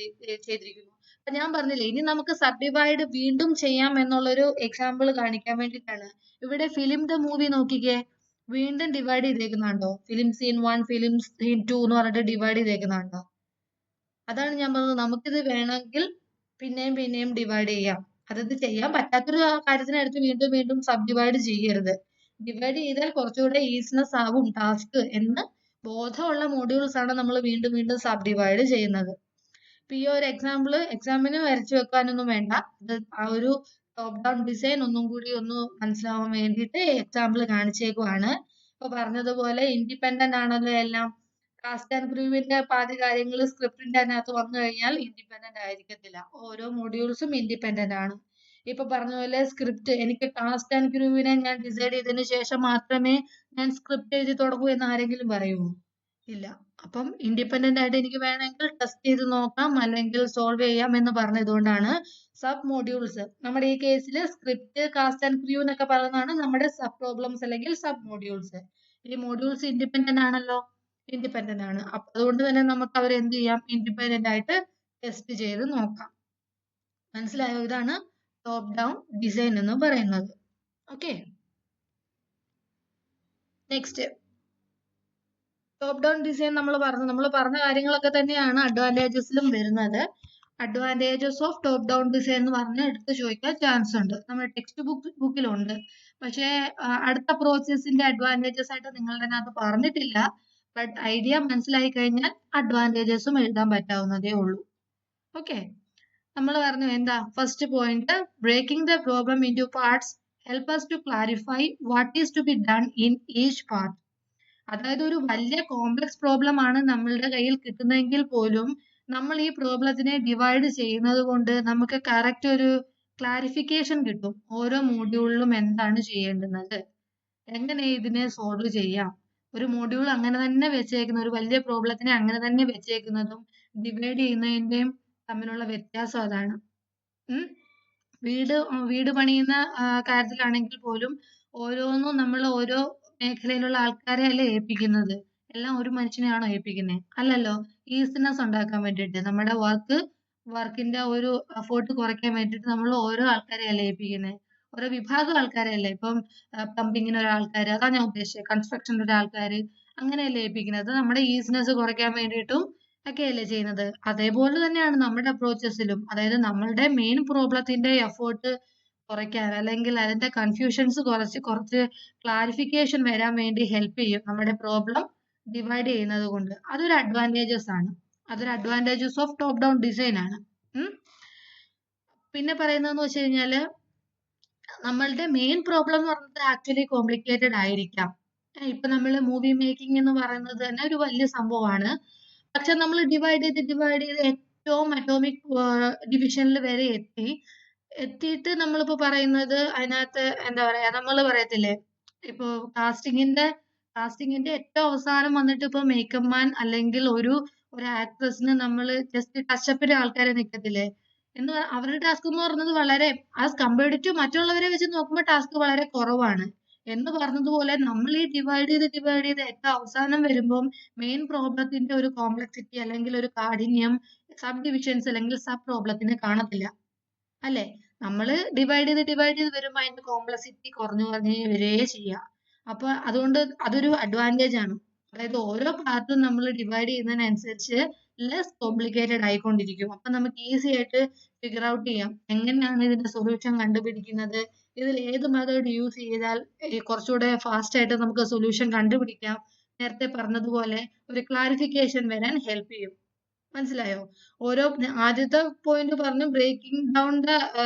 ചെയ്തിരിക്കുന്നു. അപ്പൊ ഞാൻ പറഞ്ഞില്ലേ, ഇനി നമുക്ക് സബ് ഡിവൈഡ് വീണ്ടും ചെയ്യാം എന്നുള്ളൊരു എക്സാമ്പിൾ കാണിക്കാൻ വേണ്ടിയിട്ടാണ്. ഇവിടെ ഫിലിം മൂവി നോക്കിക്കേ, വീണ്ടും ഡിവൈഡ് ചെയ്തേക്കുന്നുണ്ടോ? ഫിലിം സീൻ 1, ഫിലിം സീൻ 2 എന്ന് പറഞ്ഞിട്ട് ഡിവൈഡ് ചെയ്തേക്കുന്നുണ്ടോ? അതാണ് ഞാൻ പറഞ്ഞത്, നമുക്കിത് വേണമെങ്കിൽ പിന്നെയും ഡിവൈഡ് ചെയ്യാം. അതായത് ചെയ്യാൻ പറ്റാത്തൊരു കാര്യത്തിനടുത്ത് വീണ്ടും വീണ്ടും സബ് ഡിവൈഡ് ചെയ്യരുത്. ഡിവൈഡ് ചെയ്താൽ കുറച്ചുകൂടെ ഈസിനെസ് ആവും ടാസ്ക് എന്ന് ബോധമുള്ള മോഡ്യൂൾസ് ആണ് നമ്മൾ വീണ്ടും വീണ്ടും സബ് ഡിവൈഡ് ചെയ്യുന്നത്. ഇപ്പൊ ഈ ഒരു എക്സാമിന് വരച്ചു വെക്കാനൊന്നും വേണ്ട. ഇത് ആ ഒരു ടോപ്പ് ഡൗൺ ഡിസൈൻ ഒന്നും കൂടി ഒന്ന് മനസ്സിലാവാൻ വേണ്ടിയിട്ട് എക്സാമ്പിൾ കാണിച്ചേക്കുവാണ്. ഇപ്പൊ പറഞ്ഞതുപോലെ ഇൻഡിപെൻഡന്റ് ആണല്ലോ എല്ലാം. കാസ്റ്റ് ആൻഡ് ക്രൂവിന്റെ പാതി കാര്യങ്ങൾ സ്ക്രിപ്റ്റിന്റെ അതിനകത്ത് വന്നു കഴിഞ്ഞാൽ ഇൻഡിപെൻഡന്റ് ആയിരിക്കത്തില്ല. ഓരോ മോഡ്യൂൾസും ഇൻഡിപെൻഡന്റ് ആണ്. ഇപ്പൊ പറഞ്ഞ പോലെ സ്ക്രിപ്റ്റ്, എനിക്ക് കാസ്റ്റ് ആൻഡ് ക്രൂവിനെ ഞാൻ ഡിസൈഡ് ചെയ്തതിനു ശേഷം മാത്രമേ ഞാൻ സ്ക്രിപ്റ്റ് എഴുതി തുടങ്ങൂ എന്ന് ആരെങ്കിലും പറയുമോ? ഇല്ല. അപ്പം ഇൻഡിപെൻഡന്റ് ആയിട്ട് എനിക്ക് വേണമെങ്കിൽ ടെസ്റ്റ് ചെയ്ത് നോക്കാം അല്ലെങ്കിൽ സോൾവ് ചെയ്യാം എന്ന് പറഞ്ഞതുകൊണ്ടാണ് സബ് മോഡ്യൂൾസ്. നമ്മുടെ ഈ കേസിൽ സ്ക്രിപ്റ്റ്, കാസ്റ്റ് ആൻഡ് ക്രൂ എന്നൊക്കെ പറയുന്നതാണ് നമ്മുടെ സബ് പ്രോബ്ലംസ് അല്ലെങ്കിൽ സബ് മോഡ്യൂൾസ്. ഈ മോഡ്യൂൾസ് ഇൻഡിപെൻഡന്റ് ആണല്ലോ, ഇൻഡിപെൻഡന്റ് ആണ്. അപ്പൊ അതുകൊണ്ട് തന്നെ നമുക്ക് അവർ എന്ത് ചെയ്യാം, ഇൻഡിപെൻഡന്റ് ആയിട്ട് ടെസ്റ്റ് ചെയ്ത് നോക്കാം. മനസ്സിലായോ? ഇതാണ് ടോപ്പ് ഡൗൺ ഡിസൈൻ എന്ന് പറയുന്നത്. Okay, next top down design നമ്മൾ പറഞ്ഞ കാര്യങ്ങളൊക്കെ തന്നെയാണ് അഡ്വാൻറ്റേജസിലും വരുന്നത്. Advantages of top down design എന്ന് പറഞ്ഞാൽ എടുത്ത് ചോദിക്കാൻ ചാൻസ് ഉണ്ട്, നമ്മുടെ ടെക്സ്റ്റ് ബുക്കിലുണ്ട്. പക്ഷേ അടുത്ത പ്രോസസ്സിന്റെ അഡ്വാൻറ്റേജസ് ആയിട്ട് നിങ്ങളുടെ അതിനകത്ത് പറഞ്ഞിട്ടില്ല. ബട്ട് ഐഡിയ മനസ്സിലായി കഴിഞ്ഞാൽ അഡ്വാൻറ്റേജസും എഴുതാൻ പറ്റാവുന്നതേ ഉള്ളൂ. ഓക്കെ, നമ്മൾ പറഞ്ഞു എന്താ first point, breaking the problem into parts help us to clarify what is to be done in each part. അതായത് ഒരു വലിയ കോംപ്ലക്സ് പ്രോബ്ലം ആണ് നമ്മളുടെ കയ്യിൽ കിട്ടുന്നതെങ്കിൽ പോലും നമ്മൾ ഈ പ്രോബ്ലത്തിനെ ഡിവൈഡ് ചെയ്യുന്നത് കൊണ്ട് നമുക്ക് കറക്റ്റ് ഒരു ക്ലാരിഫിക്കേഷൻ കിട്ടും. ഓരോ മോഡ്യൂളിലും എന്താണ് ചെയ്യേണ്ടുന്നത്, എങ്ങനെ ഇതിനെ സോൾവ് ചെയ്യാം. ഒരു മോഡ്യൂൾ അങ്ങനെ തന്നെ വെച്ചേക്കുന്ന, ഒരു വലിയ പ്രോബ്ലത്തിനെ അങ്ങനെ തന്നെ വെച്ചേക്കുന്നതും ഡിവൈഡ് ചെയ്യുന്നതിന്റെയും തമ്മിലുള്ള വ്യത്യാസം അതാണ്. വീട് പണിയുന്ന കാര്യത്തിലാണെങ്കിൽ പോലും ഓരോന്നും നമ്മൾ ഓരോ മേഖലയിലുള്ള ആൾക്കാരെ അല്ലേ ഏൽപ്പിക്കുന്നത്. എല്ലാം ഒരു മനുഷ്യനെയാണോ ഏൽപ്പിക്കുന്നത്? അല്ലല്ലോ. ഈസിനെസ് ഉണ്ടാക്കാൻ വേണ്ടിയിട്ട് നമ്മുടെ വർക്കിന്റെ ഒരു എഫോർട്ട് കുറയ്ക്കാൻ വേണ്ടിയിട്ട് നമ്മൾ ഓരോ ആൾക്കാരെയല്ലേ ഏൽപ്പിക്കുന്നത്. ഓരോ വിഭാഗം ആൾക്കാരെയല്ലേ. ഇപ്പം പ്ലംബിങ്ങിന് ഒരാൾക്കാര്, അതാ ഞാൻ ഉദ്ദേശിച്ചത്. കൺസ്ട്രക്ഷന് ഒരാൾക്കാര്, അങ്ങനെയല്ലേ ഏൽപ്പിക്കുന്നത്. അത് നമ്മുടെ ഈസിനെസ് കുറയ്ക്കാൻ വേണ്ടിയിട്ടും ഒക്കെയല്ലേ ചെയ്യുന്നത്. അതേപോലെ തന്നെയാണ് നമ്മുടെ അപ്രോച്ചസിലും. അതായത് നമ്മളുടെ മെയിൻ പ്രോബ്ലത്തിന്റെ എഫോർട്ട് കുറയ്ക്കാൻ, അല്ലെങ്കിൽ അതിന്റെ കൺഫ്യൂഷൻസ് കുറച്ച് ക്ലാരിഫിക്കേഷൻ വരാൻ വേണ്ടി ഹെൽപ്പ് ചെയ്യും നമ്മുടെ പ്രോബ്ലം ഡിവൈഡ് ചെയ്യുന്നത് കൊണ്ട്. അതൊരു അഡ്വാൻറ്റേജസ് ആണ്. അതൊരു advantages of top down design ആണ്. പിന്നെ പറയുന്നതെന്ന് വെച്ച് കഴിഞ്ഞാല് നമ്മളുടെ മെയിൻ പ്രോബ്ലം എന്ന് പറയുന്നത് ആക്ച്വലി കോംപ്ലിക്കേറ്റഡ് ആയിരിക്കാം. ഇപ്പൊ നമ്മൾ മൂവി മേക്കിംഗ് എന്ന് പറയുന്നത് തന്നെ ഒരു വലിയ സംഭവമാണ്. പക്ഷെ നമ്മൾ ഡിവൈഡ് ചെയ്ത് ഏറ്റവും അറ്റോമിക് ഡിവിഷനിൽ വരെ എത്തിയിട്ട് നമ്മളിപ്പോ പറയുന്നത് അതിനകത്ത് എന്താ പറയാ, നമ്മൾ പറയത്തില്ലേ ഇപ്പൊ കാസ്റ്റിങ്ങിന്റെ ഏറ്റവും അവസാനം വന്നിട്ട് ഇപ്പൊ മേക്കപ്പ് മാൻ അല്ലെങ്കിൽ ഒരു ആക്ട്രസിന് നമ്മൾ ജസ്റ്റ് ടച്ചപ്പിന് ആൾക്കാരെ നിൽക്കത്തില്ലേ അവരുടെ ടാസ്ക് എന്ന് പറയുന്നത് വളരെ ആസ് കമ്പയർഡ് ടു മറ്റുള്ളവരെ വെച്ച് നോക്കുമ്പോൾ ടാസ്ക് വളരെ കുറവാണ്. എന്ന് പറഞ്ഞതുപോലെ നമ്മൾ ഈ ഡിവൈഡ് ചെയ്ത് ഏറ്റവും അവസാനം വരുമ്പം മെയിൻ പ്രോബ്ലത്തിന്റെ ഒരു കോംപ്ലക്സിറ്റി അല്ലെങ്കിൽ ഒരു കാഠിന്യം സബ് ഡിവിഷൻസ് അല്ലെങ്കിൽ സബ് പ്രോബ്ലത്തിന് കാണത്തില്ല. അല്ലെ? നമ്മള് ഡിവൈഡ് ചെയ്ത് വരുമ്പോ അതിന്റെ കോംപ്ലക്സിറ്റി കുറഞ്ഞു വരികയേ ചെയ്യാം. അപ്പൊ അതുകൊണ്ട് അതൊരു അഡ്വാൻറ്റേജ് ആണ്. അതായത് ഓരോ പാർട്ടും നമ്മൾ ഡിവൈഡ് ചെയ്യുന്നതിനനുസരിച്ച് ലെസ് കോംപ്ലിക്കേറ്റഡ് ആയിക്കൊണ്ടിരിക്കും. അപ്പൊ നമുക്ക് ഈസി ആയിട്ട് ഫിഗർ ഔട്ട് ചെയ്യാം എങ്ങനെയാണ് ഇതിന്റെ സൊല്യൂഷൻ കണ്ടുപിടിക്കുന്നത്, ഇതിൽ ഏത് മെത്തേഡ് യൂസ് ചെയ്താൽ കുറച്ചുകൂടെ ഫാസ്റ്റ് ആയിട്ട് നമുക്ക് സൊല്യൂഷൻ കണ്ടുപിടിക്കാം. നേരത്തെ പറഞ്ഞതുപോലെ ഒരു ക്ലാരിഫിക്കേഷൻ വരാൻ ഹെൽപ്പ് ചെയ്യും. മനസ്സിലായോ? ആദ്യത്തെ പോയിന്റ് പറഞ്ഞു ബ്രേക്കിംഗ് ഡൗൺ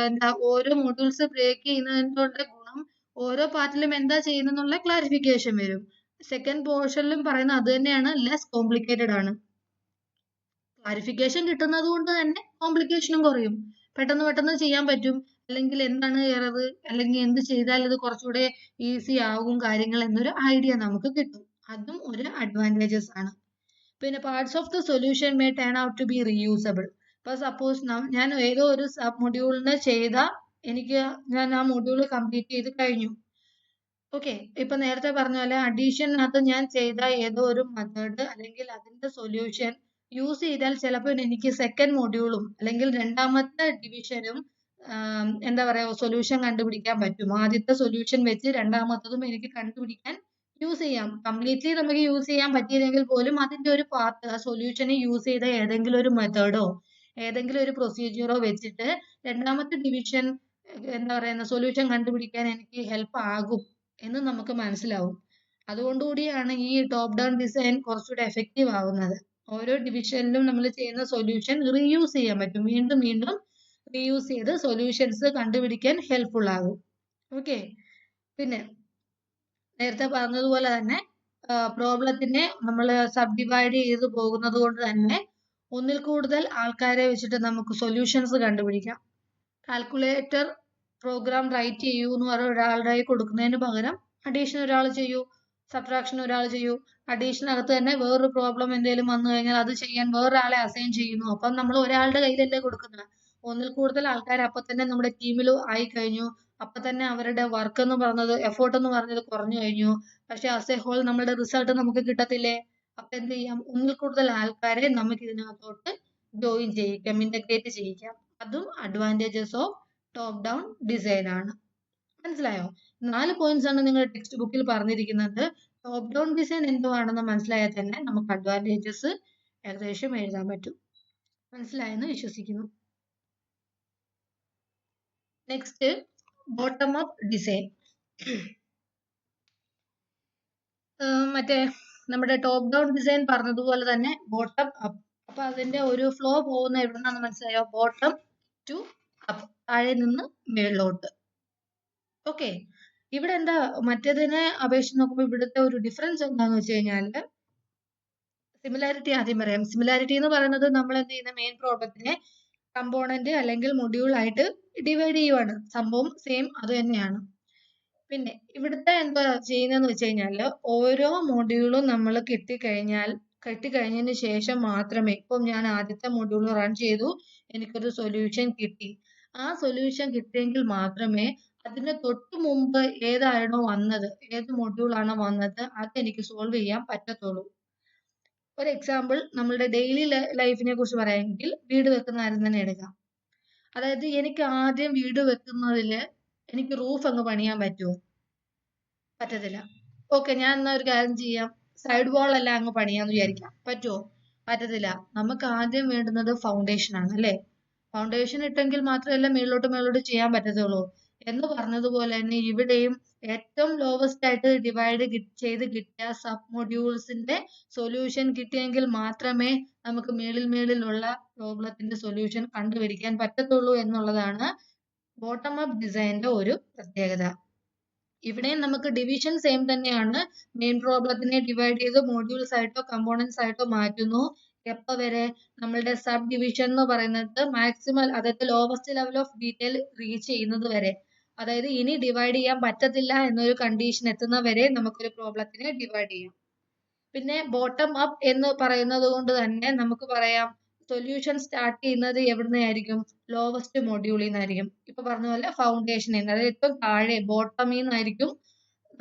ഓരോ മോഡ്യൂൾസ് ബ്രേക്ക് ചെയ്യുന്നതിന്റെ ഗുണം ഓരോ പാർട്ടിലും എന്താ ചെയ്യുന്നുള്ള ക്ലാരിഫിക്കേഷൻ വരും. സെക്കൻഡ് പോർഷനിലും പറയുന്ന അത് തന്നെയാണ്, ലെസ് കോംപ്ലിക്കേറ്റഡ് ആണ്. ക്ലാരിഫിക്കേഷൻ കിട്ടുന്നത് കൊണ്ട് തന്നെ കോംപ്ലിക്കേഷനും കുറയും. പെട്ടെന്ന് ചെയ്യാൻ പറ്റും. അല്ലെങ്കിൽ എന്താണ് എറർ, അല്ലെങ്കിൽ എന്ത് ചെയ്താൽ ഇത് കുറച്ചുകൂടെ ഈസി ആകും കാര്യങ്ങൾ എന്നൊരു ഐഡിയ നമുക്ക് കിട്ടും. അതും ഒരു അഡ്വാൻറ്റേജസ് ആണ്. പിന്നെ parts of the solution may turn out to be reusable. ഇപ്പൊ സപ്പോസ് ഞാൻ ഏതോ ഒരു സബ് മൊഡ്യൂളിന് ഞാൻ ആ മൊഡ്യൂൾ കംപ്ലീറ്റ് ചെയ്ത് കഴിഞ്ഞു. ഓക്കെ, ഇപ്പൊ നേരത്തെ പറഞ്ഞ പോലെ അഡീഷനകത്ത് ഞാൻ ചെയ്ത ഏതോ ഒരു മെത്തേഡ് അല്ലെങ്കിൽ അതിന്റെ സൊല്യൂഷൻ യൂസ് ചെയ്താൽ ചിലപ്പോൾ എനിക്ക് സെക്കൻഡ് മൊഡ്യൂളും അല്ലെങ്കിൽ രണ്ടാമത്തെ ഡിവിഷനും എന്താ പറയാ സൊല്യൂഷൻ കണ്ടുപിടിക്കാൻ പറ്റും. ആദ്യത്തെ സൊല്യൂഷൻ വെച്ച് രണ്ടാമത്തതും എനിക്ക് കണ്ടുപിടിക്കാൻ യൂസ് ചെയ്യാം. കംപ്ലീറ്റ്ലി നമുക്ക് യൂസ് ചെയ്യാൻ പറ്റിയില്ലെങ്കിൽ പോലും അതിന്റെ ഒരു പാർട്ട്, ആ സൊല്യൂഷനെ യൂസ് ചെയ്ത ഏതെങ്കിലും ഒരു മെത്തേഡോ ഏതെങ്കിലും ഒരു പ്രൊസീജിയറോ വെച്ചിട്ട് രണ്ടാമത്തെ ഡിവിഷൻ എന്താ പറയുന്ന സൊല്യൂഷൻ കണ്ടുപിടിക്കാൻ എനിക്ക് ഹെൽപ്പ് ആകും എന്ന് നമുക്ക് മനസ്സിലാവും. അതുകൊണ്ടുകൂടിയാണ് ഈ ടോപ്പ് ഡൗൺ ഡിസൈൻ കുറച്ചുകൂടെ എഫക്റ്റീവ് ആവുന്നത്. ഓരോ ഡിവിഷനിലും നമ്മൾ ചെയ്യുന്ന സൊല്യൂഷൻ റീയൂസ് ചെയ്യാൻ പറ്റും. വീണ്ടും റീയൂസ് ചെയ്ത് സൊല്യൂഷൻസ് കണ്ടുപിടിക്കാൻ ഹെൽപ്ഫുൾ ആകും. ഓക്കെ, പിന്നെ നേരത്തെ പറഞ്ഞതുപോലെ തന്നെ പ്രോബ്ലത്തിനെ നമ്മൾ സബ് ഡിവൈഡ് ചെയ്ത് പോകുന്നത് കൊണ്ട് തന്നെ ഒന്നിൽ കൂടുതൽ ആൾക്കാരെ വെച്ചിട്ട് നമുക്ക് സൊല്യൂഷൻസ് കണ്ടുപിടിക്കാം. കാൽക്കുലേറ്റർ പ്രോഗ്രാം റൈറ്റ് ചെയ്യൂ എന്ന് പറഞ്ഞ ഒരാളുടെ കൊടുക്കുന്നതിന് പകരം അഡീഷൻ ഒരാൾ ചെയ്യൂ, സബ്ട്രാക്ഷൻ ഒരാൾ ചെയ്യൂ, അഡീഷനകത്ത് തന്നെ വേറൊരു പ്രോബ്ലം എന്തെങ്കിലും വന്നു കഴിഞ്ഞാൽ അത് ചെയ്യാൻ വേറൊരാളെ അസൈൻ ചെയ്യുന്നു. അപ്പം നമ്മൾ ഒരാളുടെ കയ്യിലല്ലേ കൊടുക്കുന്നത്. ഒന്നിൽ കൂടുതൽ ആൾക്കാർ അപ്പൊ തന്നെ നമ്മുടെ ടീമിൽ ആയി കഴിഞ്ഞു. അപ്പൊ തന്നെ അവരുടെ വർക്ക് എന്ന് പറഞ്ഞത്, എഫോർട്ട് എന്ന് പറഞ്ഞത് കുറഞ്ഞു കഴിഞ്ഞു. പക്ഷെ ആസ് എ ഹോൾ നമ്മുടെ റിസൾട്ട് നമുക്ക് കിട്ടത്തില്ലേ? അപ്പൊ എന്ത് ചെയ്യാം, ഒന്നിൽ കൂടുതൽ ആൾക്കാരെ നമുക്ക് ഇതിനകത്തോട്ട് ജോയിൻ ചെയ്യിക്കാം, ഇന്റഗ്രേറ്റ് ചെയ്യിക്കാം. അതും advantages of top down design ആണ്. മനസ്സിലായോ? 4 പോയിന്റ്സ് ആണ് നിങ്ങളുടെ ടെക്സ്റ്റ് ബുക്കിൽ പറഞ്ഞിരിക്കുന്നത്. ടോപ്പ് ഡൗൺ ഡിസൈൻ എന്തുവാണെന്ന് മനസ്സിലായാൽ തന്നെ നമുക്ക് അഡ്വാൻറ്റേജസ് ഏകദേശം എഴുതാൻ പറ്റും. മനസ്സിലായെന്ന് വിശ്വസിക്കുന്നു. Next, bottom up design. മറ്റേ നമ്മുടെ ടോപ്പ് ഡൗൺ ഡിസൈൻ പറഞ്ഞതുപോലെ തന്നെ ബോട്ടം അപ്പ്. അപ്പൊ അതിന്റെ ഒരു ഫ്ലോ പോകുന്ന എവിടുന്നാന്ന് മനസ്സിലായോ? ബോട്ടം ടു അപ്പ്, താഴെ നിന്ന് മേളിലോട്ട്. ഓക്കെ, ഇവിടെ എന്താ മറ്റേതിനെ അപേക്ഷിച്ച് നോക്കുമ്പോൾ ഇവിടുത്തെ ഒരു ഡിഫറൻസ് എന്താന്ന് വെച്ച് കഴിഞ്ഞാല്, സിമിലാരിറ്റി ആദ്യം പറയാം. സിമിലാരിറ്റി എന്ന് പറയുന്നത് നമ്മൾ എന്ത് ചെയ്യുന്ന മെയിൻ പ്രോബ്ലത്തിനെ കമ്പോണന്റ് അല്ലെങ്കിൽ മൊഡ്യൂൾ ആയിട്ട് ഡിവൈഡ് ചെയ്യുവാണ്. സംഭവം സെയിം അത് തന്നെയാണ്. പിന്നെ ഇവിടുത്തെ എന്താ ചെയ്യുന്നതെന്ന് വെച്ച് കഴിഞ്ഞാല് ഓരോ മൊഡ്യൂളും നമ്മൾ കിട്ടിക്കഴിഞ്ഞതിന് ശേഷം മാത്രമേ, ഇപ്പം ഞാൻ ആദ്യത്തെ മൊഡ്യൂൾ റൺ ചെയ്തു, എനിക്കൊരു സൊല്യൂഷൻ കിട്ടി. ആ സൊല്യൂഷൻ കിട്ടിയെങ്കിൽ മാത്രമേ അതിന് തൊട്ട് മുമ്പ് ഏതാണോ വന്നത്, ഏത് മൊഡ്യൂളാണോ വന്നത്, അതെനിക്ക് സോൾവ് ചെയ്യാൻ പറ്റത്തുള്ളൂ. ഒരു എക്സാമ്പിൾ നമ്മളുടെ ഡെയിലി ലൈഫിനെ കുറിച്ച് പറയാമെങ്കിൽ വീട് വെക്കുന്ന കാര്യം തന്നെ എടുക്കാം. അതായത് എനിക്ക് ആദ്യം വീട് വെക്കുന്നതിൽ എനിക്ക് റൂഫ് അങ്ങ് പണിയാൻ പറ്റുമോ? പറ്റത്തില്ല. ഓക്കെ, ഞാൻ എന്നാ ഒരു കാര്യം ചെയ്യാം, സൈഡ് വാൾ എല്ലാം അങ്ങ് പണിയാന്ന് വിചാരിക്കാം. പറ്റുമോ? പറ്റത്തില്ല. നമുക്ക് ആദ്യം വേണ്ടുന്നത് ഫൗണ്ടേഷൻ ആണ്, അല്ലേ? ഫൗണ്ടേഷൻ ഇട്ടെങ്കിൽ മാത്രമല്ല മേളിലോട്ട് ചെയ്യാൻ പറ്റത്തുള്ളൂ. എന്ന് പറഞ്ഞതുപോലെ തന്നെ ഇവിടെയും ഏറ്റവും ലോവസ്റ്റ് ആയിട്ട് ഡിവൈഡ് ചെയ്ത് കിട്ടിയ സബ് മൊഡ്യൂൾസിന്റെ സൊല്യൂഷൻ കിട്ടിയെങ്കിൽ മാത്രമേ നമുക്ക് മേളിലുള്ള പ്രോബ്ലത്തിന്റെ സൊല്യൂഷൻ കണ്ടുപിടിക്കാൻ പറ്റത്തുള്ളൂ എന്നുള്ളതാണ് ബോട്ടം അപ്പ് ഡിസൈനിന്റെ ഒരു പ്രത്യേകത. ഇവിടെയും നമുക്ക് ഡിവിഷൻ സെയിം തന്നെയാണ്. മെയിൻ പ്രോബ്ലത്തിനെ ഡിവൈഡ് ചെയ്ത് മോഡ്യൂൾസ് ആയിട്ടോ കമ്പോണൻസ് ആയിട്ടോ മാറ്റുന്നു. എപ്പോ വരെ? നമ്മളുടെ സബ് ഡിവിഷൻ എന്ന് പറയുന്നത് മാക്സിമം, അതായത് lowest level of detail reach ചെയ്യുന്നത് വരെ. അതായത് ഇനി ഡിവൈഡ് ചെയ്യാൻ പറ്റത്തില്ല എന്നൊരു കണ്ടീഷൻ എത്തുന്ന വരെ നമുക്കൊരു പ്രോബ്ലത്തിനെ ഡിവൈഡ് ചെയ്യാം. പിന്നെ ബോട്ടം അപ്പ് എന്ന് പറയുന്നത് കൊണ്ട് തന്നെ നമുക്ക് പറയാം സൊല്യൂഷൻ സ്റ്റാർട്ട് ചെയ്യുന്നത് എവിടുന്നായിരിക്കും? ലോവസ്റ്റ് മൊഡ്യൂളിൽ നിന്നായിരിക്കും. ഇപ്പൊ പറഞ്ഞ പോലെ ഫൗണ്ടേഷനിൽ നിന്ന്, അതായത് ഏറ്റവും താഴെ ബോട്ടമിൽ നിന്നായിരിക്കും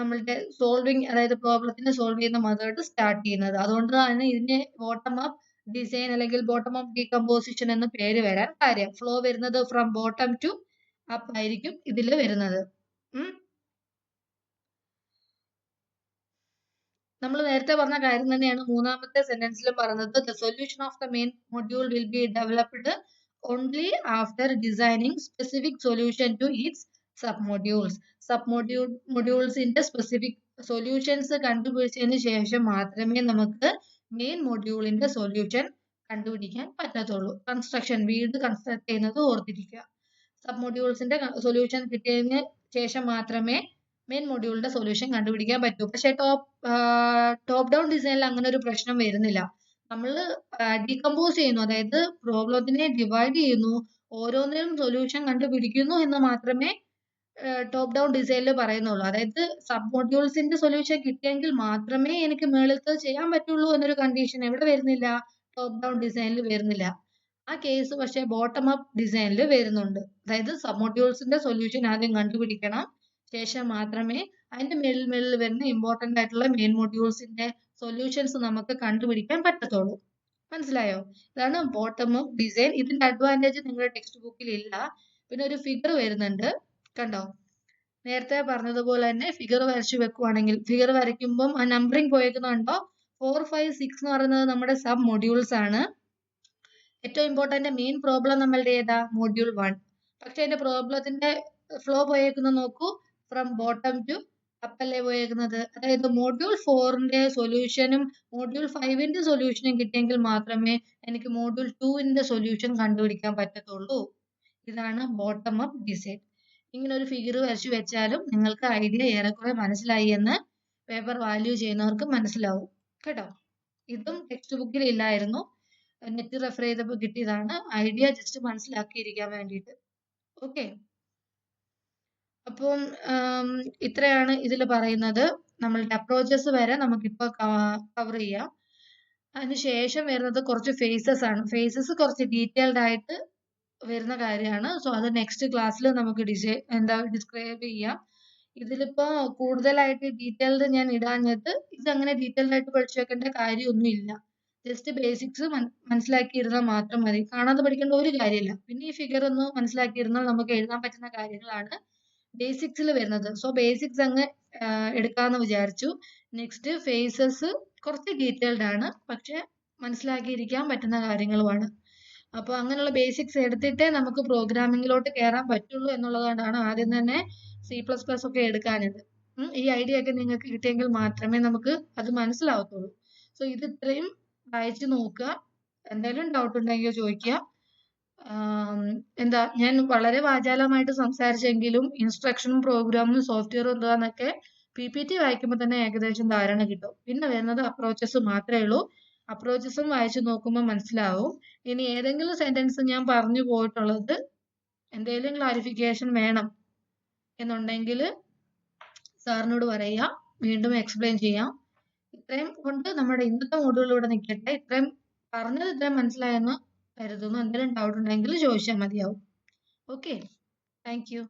നമ്മളുടെ സോൾവിങ്, അതായത് പ്രോബ്ലത്തിനെ സോൾവ് ചെയ്യുന്ന മെത്തേഡ് സ്റ്റാർട്ട് ചെയ്യുന്നത്. അതുകൊണ്ട് തന്നെ ഇതിനെ ബോട്ടം അപ്പ് ഡിസൈൻ അല്ലെങ്കിൽ ബോട്ടം അപ്പ് ഡീകമ്പോസിഷൻ എന്ന് പേര് വരാൻ കാര്യം. ഫ്ലോ വരുന്നത് ഫ്രം ബോട്ടം ടു അപ്പ് ആയിരിക്കും ഇതിൽ വരുന്നത്. നമ്മൾ നേരത്തെ പറഞ്ഞ കാര്യം തന്നെയാണ് മൂന്നാമത്തെ സെന്റൻസിലും പറഞ്ഞത്. The solution of the main module will be developed only after designing specific solution to its sub modules. Sub മൊഡ്യൂൾസിന്റെ സ്പെസിഫിക് സൊല്യൂഷൻസ് കണ്ടുപിടിച്ചതിന് ശേഷം മാത്രമേ നമുക്ക് മെയിൻ മൊഡ്യൂളിന്റെ സൊല്യൂഷൻ കണ്ടുപിടിക്കാൻ പറ്റത്തുള്ളൂ. കൺസ്ട്രക്ഷൻ, വീട് കൺസ്ട്രക്ട് ചെയ്യുന്നത് ഓർത്തിരിക്കുക. സബ് മൊഡ്യൂൾസിന്റെ സൊല്യൂഷൻ കിട്ടിയതിന് ശേഷം മാത്രമേ മെയിൻ മൊഡ്യൂളിന്റെ സൊല്യൂഷൻ കണ്ടുപിടിക്കാൻ പറ്റൂ. പക്ഷെ ടോപ്പ് ഡൗൺ ഡിസൈനിൽ അങ്ങനെ ഒരു പ്രശ്നം വരുന്നില്ല. നമ്മൾ ഡീകമ്പോസ് ചെയ്യുന്നു, അതായത് പ്രോബ്ലത്തിനെ ഡിവൈഡ് ചെയ്യുന്നു, ഓരോന്നിനും സൊല്യൂഷൻ കണ്ടുപിടിക്കുന്നു എന്ന് മാത്രമേ ടോപ്പ് ഡൗൺ ഡിസൈനിൽ പറയുന്നുള്ളൂ. അതായത് സബ് മൊഡ്യൂൾസിന്റെ സൊല്യൂഷൻ കിട്ടിയെങ്കിൽ മാത്രമേ എനിക്ക് മേളത്തെ ചെയ്യാൻ പറ്റുള്ളൂ എന്നൊരു കണ്ടീഷൻ എവിടെ വരുന്നില്ല? ടോപ്പ് ഡൗൺ ഡിസൈനിൽ വരുന്നില്ല. ആ കേസ് പക്ഷെ ബോട്ടം അപ്പ് ഡിസൈനിൽ വരുന്നുണ്ട്. അതായത് സബ് മൊഡ്യൂൾസിന്റെ സൊല്യൂഷൻ ആദ്യം കണ്ടുപിടിക്കണം, ശേഷം മാത്രമേ അതിന്റെ മേളിൽ വരുന്ന ഇമ്പോർട്ടന്റ് ആയിട്ടുള്ള മെയിൻ മൊഡ്യൂൾസിന്റെ സൊല്യൂഷൻസ് നമുക്ക് കണ്ടുപിടിക്കാൻ പറ്റത്തുള്ളൂ. മനസ്സിലായോ? ഇതാണ് ബോട്ടം അപ്പ് ഡിസൈൻ. ഇതിന്റെ അഡ്വാൻറ്റേജ് നിങ്ങളുടെ ടെക്സ്റ്റ് ബുക്കിൽ ഇല്ല. പിന്നെ ഒരു ഫിഗർ വരുന്നുണ്ട്, കണ്ടോ? നേരത്തെ പറഞ്ഞതുപോലെ തന്നെ ഫിഗർ വരച്ചു വെക്കുവാണെങ്കിൽ, ഫിഗർ വരയ്ക്കുമ്പം ആ നമ്പറിംഗ് പോയേക്കുന്നുണ്ടോ? 4, 5, 6 എന്ന് പറയുന്നത് നമ്മുടെ സബ് മൊഡ്യൂൾസ് ആണ്. ഏറ്റവും ഇമ്പോർട്ടന്റ് മെയിൻ പ്രോബ്ലം നമ്മളുടെ ഏതാ? മൊഡ്യൂൾ 1. പക്ഷെ അതിന്റെ പ്രോബ്ലത്തിന്റെ ഫ്ലോ പോയേക്കുന്നത് നോക്കൂ, ഫ്രം ബോട്ടം ടു അപ്പല്ലേ പോയേക്കുന്നത്. അതായത് മൊഡ്യൂൾ 4ന്റെ സൊല്യൂഷനും മൊഡ്യൂൾ 5ന്റെ സൊല്യൂഷനും കിട്ടിയെങ്കിൽ മാത്രമേ എനിക്ക് മൊഡ്യൂൾ 2ന്റെ സൊല്യൂഷൻ കണ്ടുപിടിക്കാൻ പറ്റത്തുള്ളൂ. ഇതാണ് ബോട്ടം അപ്പ് ഡിസൈൻ. ഇങ്ങനെ ഒരു ഫിഗർ വരച്ചു വെച്ചാലും നിങ്ങൾക്ക് ഐഡിയ ഏറെക്കുറെ മനസ്സിലായി എന്ന് പേപ്പർ വാല്യൂ ചെയ്യുന്നവർക്ക് മനസ്സിലാവും കേട്ടോ. ഇതും ടെക്സ്റ്റ് ബുക്കിൽ ഇല്ലായിരുന്നു, നെറ്റ് റെഫർ ചെയ്തപ്പോൾ കിട്ടിയതാണ്. ഐഡിയ ജസ്റ്റ് മനസ്സിലാക്കിയിരിക്കാൻ വേണ്ടിയിട്ട്. ഓക്കെ, അപ്പം ഇത്രയാണ് ഇതിൽ പറയുന്നത്. നമ്മളുടെ അപ്രോച്ചസ് വരെ നമുക്കിപ്പോൾ കവർ ചെയ്യാം. അതിനുശേഷം വരുന്നത് കുറച്ച് ഫേസസ് ആണ്. ഫേസസ് കുറച്ച് ഡീറ്റെയിൽഡ് ആയിട്ട് വരുന്ന കാര്യമാണ്. സോ അത് നെക്സ്റ്റ് ക്ലാസ്സിൽ നമുക്ക് ഡിസ്ക്രൈബ് ചെയ്യാം. ഇതിലിപ്പോ കൂടുതലായിട്ട് ഡീറ്റെയിൽഡ് ഞാൻ ഇടാഞ്ഞത്, ഇതങ്ങനെ ഡീറ്റെയിൽഡ് ആയിട്ട് പഠിച്ചു വെക്കേണ്ട കാര്യമൊന്നുമില്ല. ജസ്റ്റ് ബേസിക്സ് മനസ്സിലാക്കിയിരുന്നാൽ മാത്രം മതി. കാണാതെ പഠിക്കേണ്ട ഒരു കാര്യമില്ല. പിന്നെ ഈ ഫിഗർ ഒന്ന് മനസ്സിലാക്കിയിരുന്നാൽ നമുക്ക് എഴുതാൻ പറ്റുന്ന കാര്യങ്ങളാണ് ബേസിക്സിൽ വരുന്നത്. സോ ബേസിക്സ് അങ്ങ് എടുക്കാമെന്ന് വിചാരിച്ചു. നെക്സ്റ്റ് ഫേസസ് കുറച്ച് ഡീറ്റെയിൽഡ് ആണ്, പക്ഷെ മനസ്സിലാക്കിയിരിക്കാൻ പറ്റുന്ന കാര്യങ്ങളുമാണ്. അപ്പോൾ അങ്ങനെയുള്ള ബേസിക്സ് എടുത്തിട്ടേ നമുക്ക് പ്രോഗ്രാമിങ്ങിലോട്ട് കയറാൻ പറ്റുള്ളൂ എന്നുള്ളതുകൊണ്ടാണ് ആദ്യം തന്നെ C++ ഒക്കെ എടുക്കാനത്. ഈ ഐഡിയ ഒക്കെ നിങ്ങൾക്ക് കിട്ടിയെങ്കിൽ മാത്രമേ നമുക്ക് അത് മനസ്സിലാവത്തുള്ളൂ. സോ ഇത് ഇത്രയും വായിച്ചു നോക്കുക. എന്തെങ്കിലും ഡൗട്ട് ഉണ്ടെങ്കിൽ ചോദിക്കുക. എന്താ, ഞാൻ വളരെ വാചാലമായിട്ട് സംസാരിച്ചെങ്കിലും ഇൻസ്ട്രക്ഷനും പ്രോഗ്രാമും സോഫ്റ്റ്വെയറും എന്താന്നൊക്കെ PPT വായിക്കുമ്പോൾ തന്നെ ഏകദേശം ധാരണ കിട്ടും. പിന്നെ വരുന്നത് അപ്രോച്ചസ് മാത്രമേ ഉള്ളൂ. അപ്രോച്ചസും വായിച്ചു നോക്കുമ്പോൾ മനസ്സിലാവും. ഇനി ഏതെങ്കിലും സെന്റൻസ് ഞാൻ പറഞ്ഞു പോയിട്ടുള്ളത് എന്തെങ്കിലും ക്ലാരിഫിക്കേഷൻ വേണം എന്നുണ്ടെങ്കിൽ സാറിനോട് പറയുക, വീണ്ടും എക്സ്പ്ലെയിൻ ചെയ്യാം. ഇത്രയും കൊണ്ട് നമ്മുടെ ഇന്നത്തെ മൊഡ്യൂൾ ഇവിടെ നിൽക്കട്ടെ. ഇത്രയും പറഞ്ഞത് ഇത്രയും മനസ്സിലായെന്ന് കരുതുന്നു. എന്തെങ്കിലും ഡൗട്ട് ഉണ്ടെങ്കിൽ ചോദിച്ചാൽ മതിയാവും. Okay, thank you.